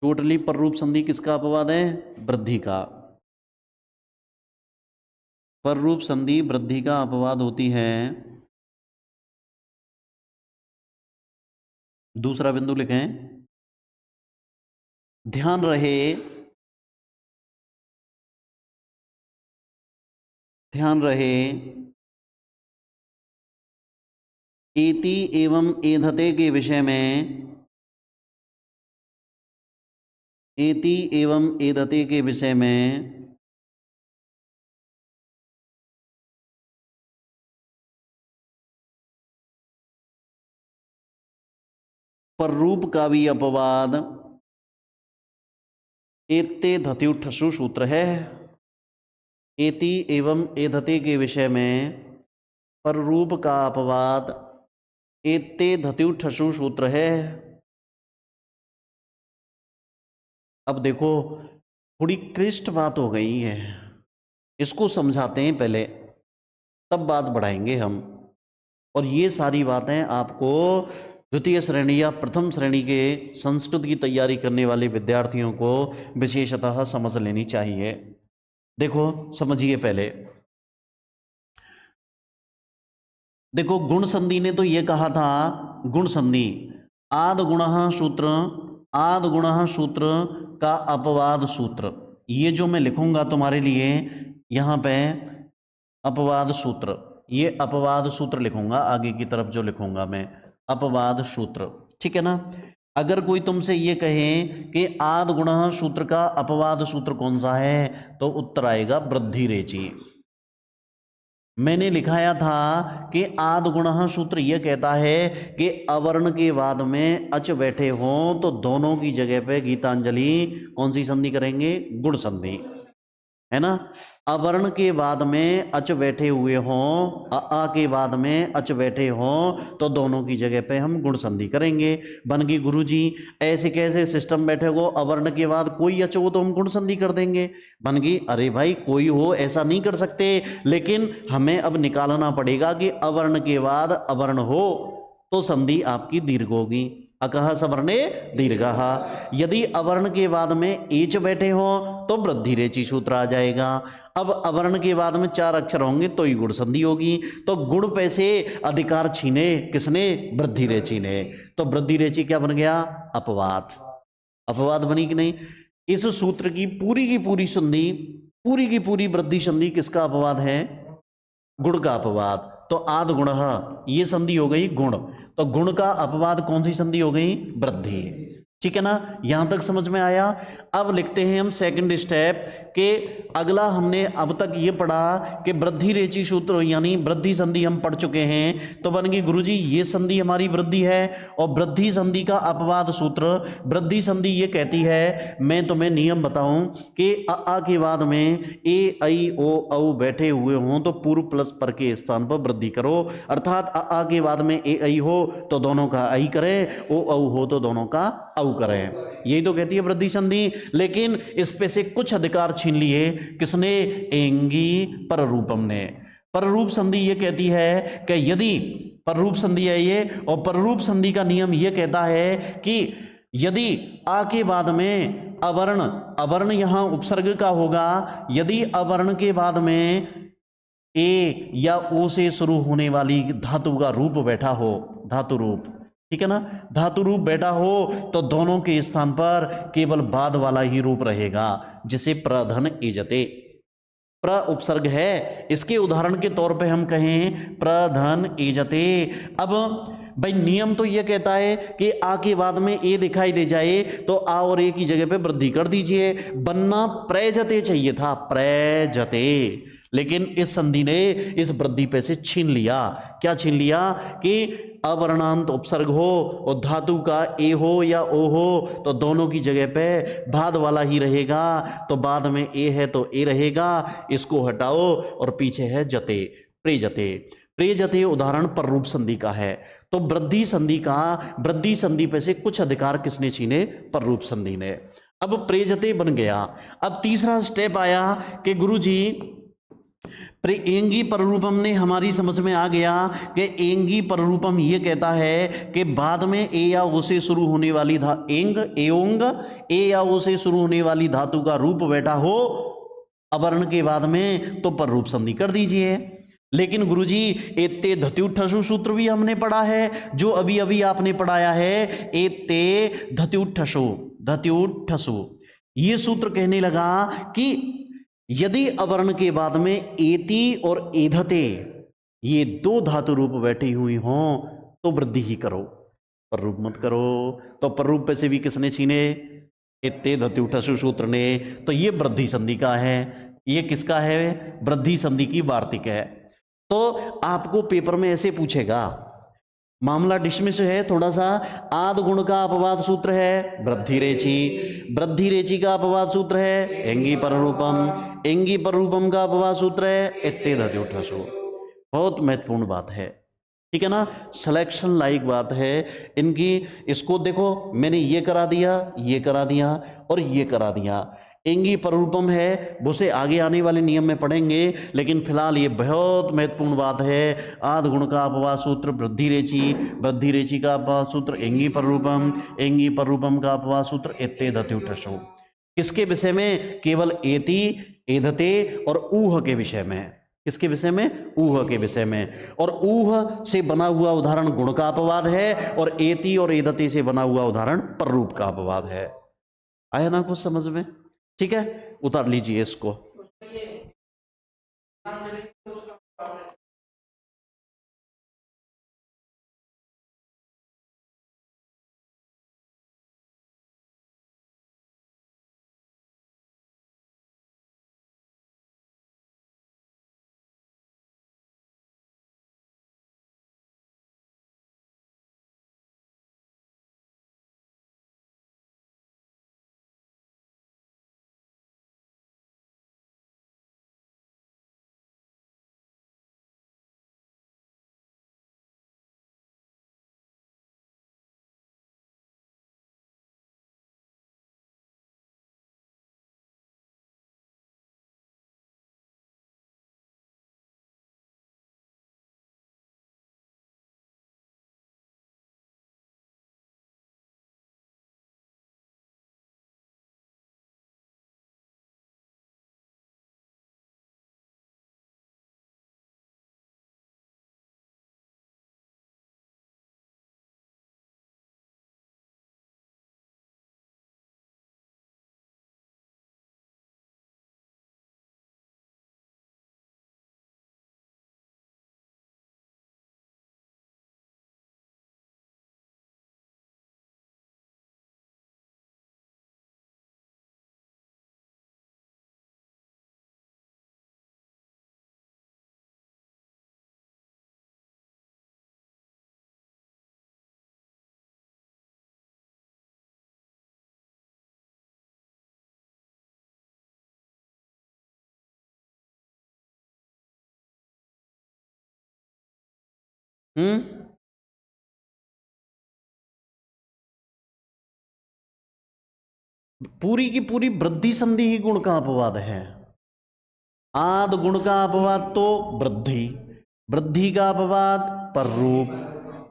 टोटली पररूप संधि किसका अपवाद है? वृद्धि का। पररूप संधि वृद्धि का अपवाद होती है। दूसरा बिंदु लिखें, ध्यान रहे, ध्यान रहे, एति एवं एधते के विषय में, एति एवं एधते के विषय में पररूप का भी अपवाद एते धत्युठसु सूत्र है। एति एवं एधते के विषय में पररूप का अपवाद एते धत्युठसु सूत्र है। अब देखो थोड़ी क्लिष्ट बात हो गई है, इसको समझाते हैं पहले, तब बात बढ़ाएंगे हम। और ये सारी बातें आपको द्वितीय श्रेणी या प्रथम श्रेणी के संस्कृत की तैयारी करने वाले विद्यार्थियों को विशेषतः समझ लेनी चाहिए। देखो समझिए पहले, देखो गुण संधि ने तो ये कहा था, गुण संधि आद गुणः सूत्र, आद गुणः सूत्र का अपवाद सूत्र, ये जो मैं लिखूंगा तुम्हारे लिए यहाँ पे अपवाद सूत्र, ये अपवाद सूत्र लिखूंगा, आगे की तरफ जो लिखूंगा मैं अपवाद सूत्र, ठीक है ना। अगर कोई तुमसे ये कहे कि आद गुणः सूत्र का अपवाद सूत्र कौन सा है, तो उत्तर आएगा वृद्धि रेचि। मैंने लिखाया था कि आद गुणः सूत्र यह कहता है कि अवर्ण के बाद में अच बैठे हों तो दोनों की जगह पे गीतांजलि कौन सी संधि करेंगे? गुण संधि, है ना। अवर्ण के बाद में अच बैठे हुए हों, आ के बाद में अच बैठे हों तो दोनों की जगह पे हम गुण संधि करेंगे। बन गई गुरुजी, ऐसे कैसे सिस्टम बैठे हो, अवर्ण के बाद कोई अच हो तो हम गुण संधि कर देंगे। बन गई, अरे भाई कोई हो ऐसा नहीं कर सकते, लेकिन हमें अब निकालना पड़ेगा कि अवर्ण के बाद अवर्ण हो तो संधि आपकी दीर्घ होगी। अकह सवर्णे दीर्घः। यदि अवर्ण के बाद में एच बैठे हो तो वृद्धि रेचि सूत्र आ जाएगा। अब अवर्ण के बाद में 4 अक्षर होंगे तो ही गुण संधि होगी। तो गुण पे से अधिकार छीने किसने? वृद्धि रेचि ने। तो वृद्धि रेचि क्या बन गया? अपवाद। अपवाद बनी कि नहीं? इस सूत्र की पूरी संधि, पूरी की पूरी वृद्धि संधि किसका अपवाद है? गुण का अपवाद। तो आद गुण, ये संधि हो गई गुण, तो गुण का अपवाद कौन सी संधि हो गई? वृद्धि। ठीक है ना, यहां तक समझ में आया। अब लिखते हैं हम सेकंड स्टेप के, अगला हमने अब तक ये पढ़ा कि वृद्धि रेचि सूत्र यानी वृद्धि संधि हम पढ़ चुके हैं। तो बन गई गुरुजी ये संधि हमारी वृद्धि है, और वृद्धि संधि का अपवाद सूत्र, वृद्धि संधि ये कहती है, मैं तुम्हें नियम बताऊं कि आ के बाद में ए ऐ ओ औ बैठे हुए हों तो पूर्व प्लस पर के स्थान पर वृद्धि करो। अर्थात आ के बाद में ए ऐ हो तो दोनों का ऐ करें, ओ औ हो तो दोनों का औ करें। यही तो कहती है वृद्धि संधि। लेकिन इस पे से कुछ अधिकार छीन लिए किसने? एंगी पररूपम ने। पररूप संधि ये कहती है कि यदि पररूप संधि है ये, और पररूप संधि का नियम ये कहता है कि यदि आ के बाद में अवर्ण, अवर्ण यहां उपसर्ग का होगा, यदि अवर्ण के बाद में ए या ओ से शुरू होने वाली धातु का रूप बैठा हो, धातु रूप, ठीक है ना, धातु रूप बैठा हो तो दोनों के स्थान पर केवल बाद वाला ही रूप रहेगा, जिसे प्रधन एजते। प्र उपसर्ग है, इसके उदाहरण के तौर पे हम कहें प्रधन एजते। अब भाई नियम तो यह कहता है कि आ के बाद में ए दिखाई दे जाए तो आ और ए की जगह पे वृद्धि कर दीजिए। बनना प्रजते चाहिए था, प्रजते, लेकिन इस संधि ने इस वृद्धि पे से छीन लिया। क्या छीन लिया? कि अवर्णांत उपसर्ग हो और धातु का ए हो या ओ हो तो दोनों की जगह पे बाद वाला ही रहेगा। तो बाद में ए है तो ए रहेगा, इसको हटाओ और पीछे है जते, प्रेजते। प्रेजते उदाहरण पररूप संधि का है। तो वृद्धि संधि का, वृद्धि संधि पे से कुछ अधिकार किसने छीने? पररूप संधि ने। अब प्रेजते बन गया। अब तीसरा स्टेप आया कि गुरुजी एंगी पररूपम ने हमारी समझ में आ गया कि एंगी पररूपम ये कहता है कि बाद में ए या ओ से शुरू होने वाली एंग एओंग ए या ओ से शुरू होने वाली धातु का रूप बैठा हो अवर्ण के बाद में तो पररूप संधि कर दीजिए। लेकिन गुरुजी एते धत्युठसु सूत्र भी हमने पढ़ा है, जो अभी अभी आपने पढ़ाया है, एते धत्युठसु धत्युठसु, ये सूत्र कहने लगा कि यदि अवर्ण के बाद में एति और एधते ये दो धातु रूप बैठी हुई हों तो वृद्धि ही करो, पररूप मत करो। तो पररूप पे से भी किसने छीने? एते धत्युठसु सूत्र ने। तो ये वृद्धि संधि का है। ये किसका है? वृद्धि संधि की वार्तिक है। तो आपको पेपर में ऐसे पूछेगा, मामला डिसमिस है थोड़ा सा। आद गुण का अपवाद सूत्र है वृद्धि रेची, वृद्धि रेची का अपवाद सूत्र है एंगी पररूपम, एंगी पररूपम का अपवाद सूत्र है एत्ते धत्युठसु। बहुत महत्वपूर्ण बात है, ठीक है ना, सिलेक्शन लाइक बात है इनकी। इसको देखो, मैंने ये करा दिया, ये करा दिया और ये करा दिया। एंगी पररूपम है, उसे आगे आने वाले नियम में पढ़ेंगे, लेकिन फिलहाल ये बहुत महत्वपूर्ण बात है। आद गुण का अपवाद सूत्र वृद्धि रेची, वृद्धि रेची का अपवाद सूत्र एंगी पररूपम, एंगी पररूपम का अपवाद सूत्र एत्ते धत्युठसु। किसके विषय में? केवल एति एधते और ऊह के विषय में। किसके विषय में? ऊह के विषय में। और ऊह से बना हुआ उदाहरण गुण का अपवाद है और एति और एदते से बना हुआ उदाहरण पररूप का अपवाद है। आया ना कुछ समझ में? ठीक है, उतार लीजिए इसको। हम्म, पूरी की पूरी वृद्धि संधि ही गुण का अपवाद है। आद गुण का अपवाद तो वृद्धि, वृद्धि का अपवाद पररूप,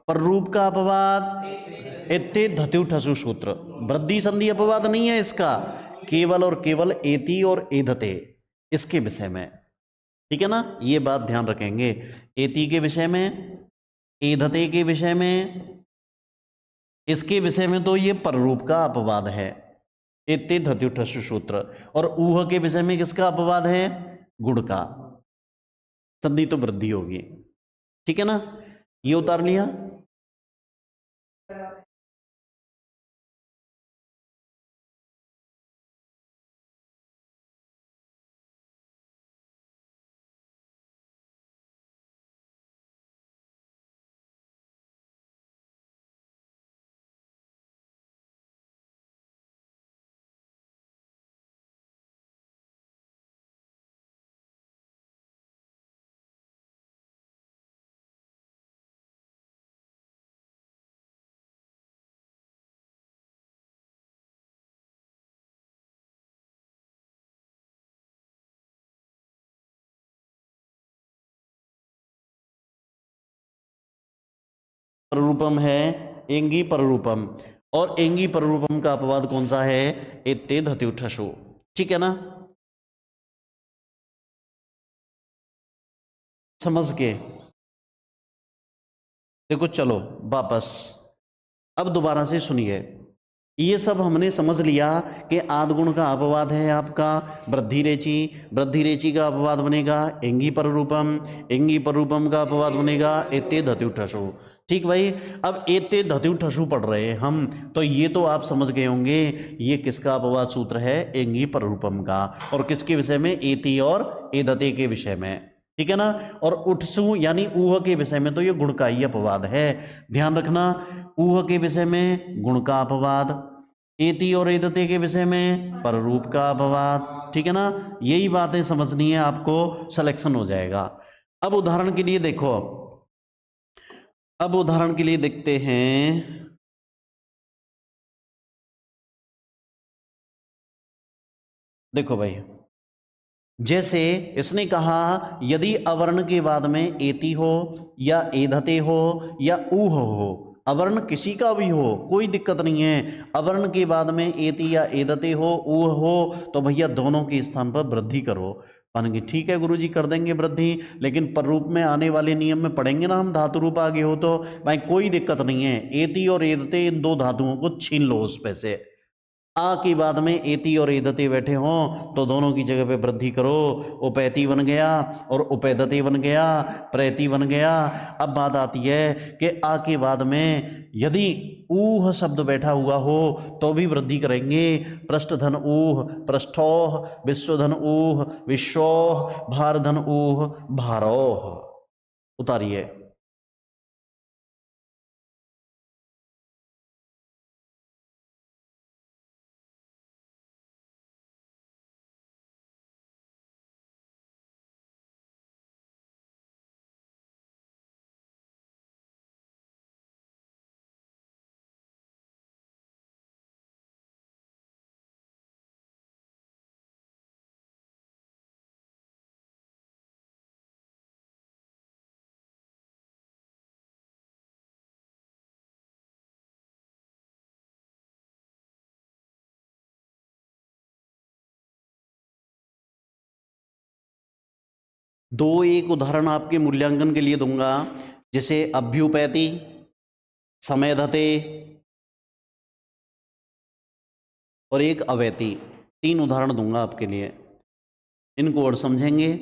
पररूप का अपवाद एते धत्युठसु सूत्र। वृद्धि संधि अपवाद नहीं है इसका, केवल और केवल एति और एधते, इसके विषय में। ठीक है ना, ये बात ध्यान रखेंगे। एति के विषय में, एधते के विषय में, इसके विषय में तो ये पररूप का अपवाद है एते धत्युठसु सूत्र। और ऊह के विषय में किसका अपवाद है? गुण का। संधि तो वृद्धि होगी। ठीक है ना, ये उतार लिया। पररूपम है एंगी पररूपम, और एंगी पररूपम का अपवाद कौन सा है? एते धत्युठसु। ठीक है ना, समझ के देखो। चलो वापस, अब दोबारा से सुनिए। ये सब हमने समझ लिया कि आदगुण का अपवाद है आपका वृद्धि रेचि, वृद्धि रेचि का अपवाद बनेगा एंगी पररूपम, एंगी पररूपम का अपवाद बनेगा एते धत्युठसु। ठीक भाई, अब एते धत्युठसु पढ़ रहे हैं हम, तो ये तो आप समझ गए होंगे ये किसका अपवाद सूत्र है? एंगी पररूपम का। और किसके विषय में? एति और एदते के विषय में। ठीक है ना। और उठसु यानी ऊह के विषय में तो ये गुण का ही अपवाद है, ध्यान रखना। ऊह के विषय में गुण का अपवाद, एति और एदते के विषय में पररूप का अपवाद। ठीक है ना, यही बातें समझनी है आपको, सिलेक्शन हो जाएगा। अब उदाहरण के लिए देखो, अब उदाहरण के लिए देखते हैं। देखो भाई, जैसे इसने कहा यदि अवर्ण के बाद में एति हो या एधते हो या ऊह हो, अवर्ण किसी का भी हो कोई दिक्कत नहीं है, अवर्ण के बाद में एति या एदते हो ऊह हो तो भैया दोनों के स्थान पर वृद्धि करो। मानेंगे ठीक है गुरुजी कर देंगे वृद्धि, लेकिन पररूप में आने वाले नियम में पढ़ेंगे ना हम, धातु रूप आगे हो तो भाई कोई दिक्कत नहीं है, एति और एदते इन दो धातुओं को छीन लो उस पे से। आ की बाद में एति और एदते बैठे हों तो दोनों की जगह पे वृद्धि करो, उपैति बन गया और उपैदते बन गया, प्रैति बन गया। अब बात आती है कि आ के बाद में यदि ऊह शब्द बैठा हुआ हो तो भी वृद्धि करेंगे। पृष्ठधन ऊह पृष्ठोह, विश्वधन ऊह विश्वोह, भारधन ऊह भारोह। उतारिए। दो एक उदाहरण आपके मूल्यांकन के लिए दूंगा, जैसे अभ्युपैति, समयधते और एक अवैति। तीन उदाहरण दूंगा आपके लिए, इनको और समझेंगे।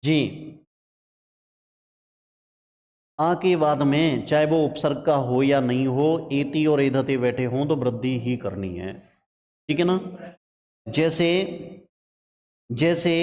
जी, आ के बाद में चाहे वो उपसर्ग का हो या नहीं हो, एति और एधते बैठे हों तो वृद्धि ही करनी है। ठीक है ना। जैसे जैसे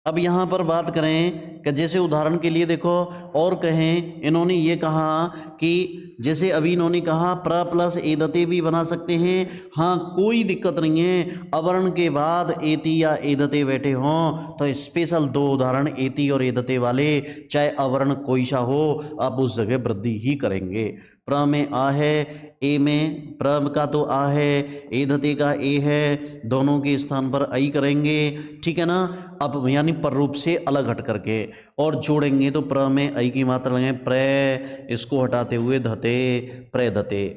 अब यहाँ पर बात करें कि जैसे उदाहरण के लिए देखो, और कहें इन्होंने ये कहा कि जैसे अभी इन्होंने कहा प्र प्लस एदते भी बना सकते हैं, हाँ कोई दिक्कत नहीं है, अवर्ण के बाद एति या एदते बैठे हों तो स्पेशल दो उदाहरण एति और एदते वाले, चाहे अवर्ण कोई सा हो आप उस जगह वृद्धि ही करेंगे। प्र में आ है, ए में प्र का तो आ है, एधते का ए है, दोनों के स्थान पर आई करेंगे। ठीक है ना। अब यानी पर रूप से अलग हट करके और जोड़ेंगे तो प्र में आई की मात्रा लगेंगे प्रे, इसको हटाते हुए धते, प्रेधते।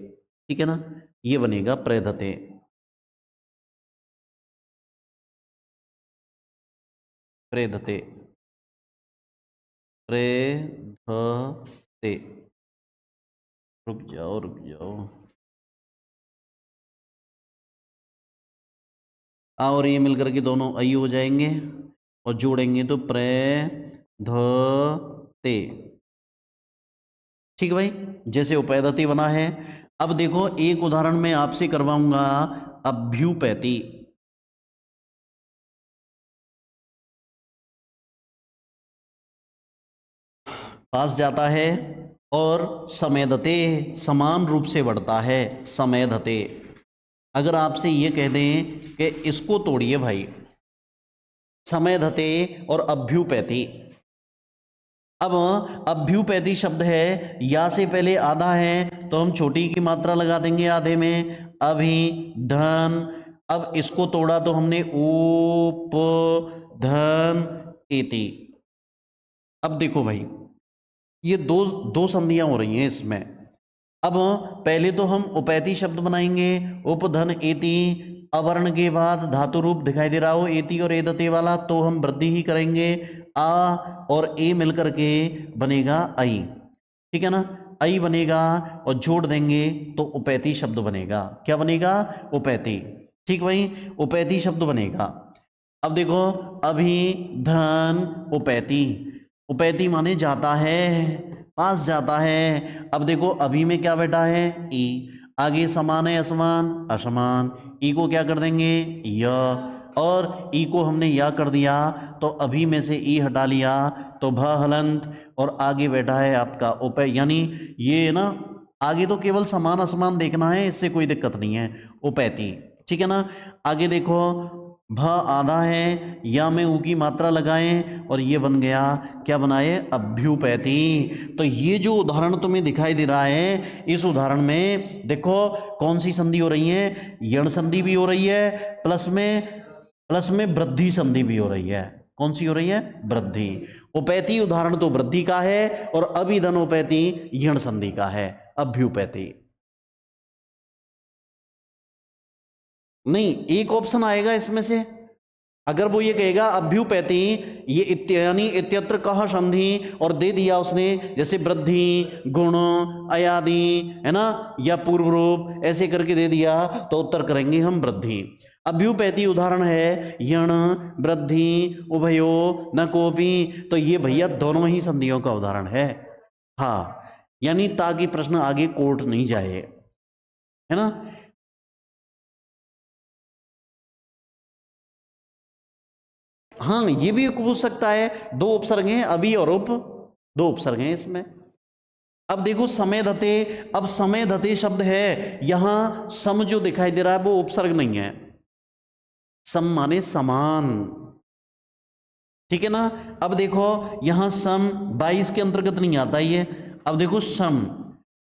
ठीक है ना, ये बनेगा प्रेधते। प्रेधते, प्रेधते। रुक जाओ रुक जाओ। आ और ये मिलकर के दोनों आई हो जाएंगे और जोड़ेंगे तो प्रे ध ते। ठीक है भाई, जैसे उपेदते बना है। अब देखो एक उदाहरण मैं आपसे करवाऊंगा, अभ्युपैति। पास जाता है और समेधते समान रूप से बढ़ता है, समेधते। अगर आपसे ये कह दें कि इसको तोड़िए भाई, समेधते और अभ्युपैति। अब अभ्युपैति शब्द है, या से पहले आधा है तो हम छोटी की मात्रा लगा देंगे आधे में, अभि धन। अब इसको तोड़ा तो हमने उप धन इति। अब देखो भाई, ये दो दो संधियां हो रही हैं इसमें। अब पहले तो हम उपैति शब्द बनाएंगे, उपधन एति। अवर्ण के बाद धातु रूप दिखाई दे रहा हो एति और एदते वाला, तो हम वृद्धि ही करेंगे। आ और ए मिलकर के बनेगा आई। ठीक है ना, आई बनेगा और जोड़ देंगे तो उपैति शब्द बनेगा। क्या बनेगा? उपैति। ठीक भाई, उपैति शब्द बनेगा। अब देखो, अभि धन उपैति। उपैति माने जाता है, पास जाता है। अब देखो अभी में क्या बैठा है? ई। आगे समान है असमान? असमान। ई को क्या कर देंगे? य। और ई को हमने या कर दिया तो अभी में से ई हटा लिया तो भ हलंत। और आगे बैठा है आपका उपै, यानी ये ना आगे तो केवल समान असमान देखना है, इससे कोई दिक्कत नहीं है, उपैति। ठीक है ना। आगे देखो, भ आधा है, या में ऊ की मात्रा लगाएं और ये बन गया, क्या बनाए? अभ्युपैति। तो ये जो उदाहरण तुम्हें दिखाई दे रहा है, इस उदाहरण में देखो कौन सी संधि हो रही है? यण संधि भी हो रही है, प्लस में वृद्धि संधि भी हो रही है। कौन सी हो रही है? वृद्धि। उपैति उदाहरण तो वृद्धि का है और अभिधन उपैति यण संधि का है, अभ्युपैति। नहीं, एक ऑप्शन आएगा इसमें से। अगर वो ये कहेगा अभ्युपैति, ये यानी इत्यत्र कह संधि और दे दिया उसने, जैसे वृद्धि, गुण, अयादि, है ना, या पूर्व रूप, ऐसे करके दे दिया तो उत्तर करेंगे हम वृद्धि। अभ्युपैति उदाहरण है यण, वृद्धि, उभयो, न कोपी। तो ये भैया दोनों ही संधियों का उदाहरण है। हाँ, यानी ताकि प्रश्न आगे कोर्ट नहीं जाए, है ना। हाँ, ये भी पूछ सकता है। दो उपसर्ग हैं, अभी और उप, दो उपसर्ग हैं इसमें। अब देखो समय धते। अब समय धते शब्द है, यहां सम जो दिखाई दे रहा है वो उपसर्ग नहीं है। सम माने समान। ठीक है ना। अब देखो यहां सम 22 के अंतर्गत नहीं आता ये। अब देखो सम,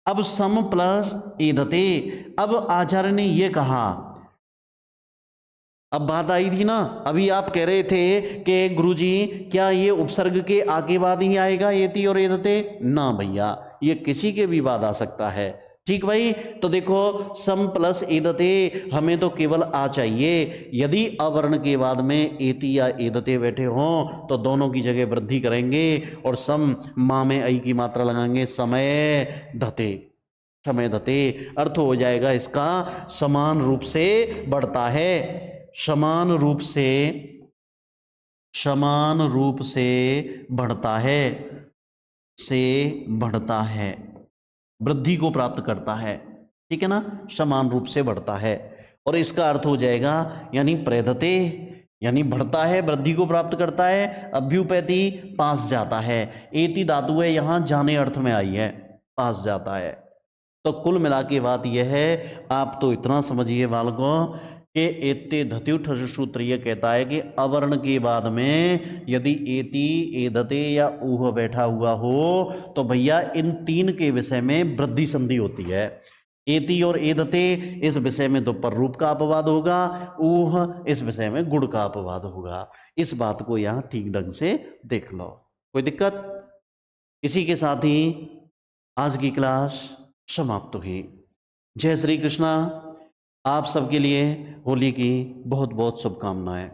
अब सम प्लस एधते। अब आचार्य ने ये कहा, अब बात आई थी ना, अभी आप कह रहे थे कि गुरुजी क्या ये उपसर्ग के आगे बाद ही आएगा एति और एदते? ना भैया, ये किसी के भी बाद आ सकता है। ठीक भाई, तो देखो सम प्लस एदते हमें तो केवल आ चाहिए। यदि अवर्ण के बाद में एति या एदते बैठे हों तो दोनों की जगह वृद्धि करेंगे और सम माँ में आई की मात्रा लगाएंगे, समय धते, समय धते। अर्थ हो जाएगा इसका समान रूप से बढ़ता है, समान रूप से बढ़ता है, से बढ़ता है, वृद्धि को प्राप्त करता है। ठीक है ना, समान रूप से बढ़ता है। और इसका अर्थ हो जाएगा यानी प्रेधते, यानी बढ़ता है, वृद्धि को प्राप्त करता है। अभ्युपैति पास जाता है, एति धातु है यहां जाने अर्थ में आई है, पास जाता है। तो कुल मिला के बात यह है, आप तो इतना समझिए बालकों कि एते धत्युठ सूत्र यह कहता है कि अवर्ण के बाद में यदि एति, एधते या ऊह बैठा हुआ हो तो भैया इन तीन के विषय में वृद्धि संधि होती है। एति और एधते इस विषय में तो पर रूप का अपवाद होगा, ऊह इस विषय में गुण का अपवाद होगा। इस बात को यहां ठीक ढंग से देख लो, कोई दिक्कत? इसी के साथ ही आज की क्लास समाप्त हुई। जय श्री कृष्णा। आप सबके लिए होली की बहुत बहुत शुभकामनाएं।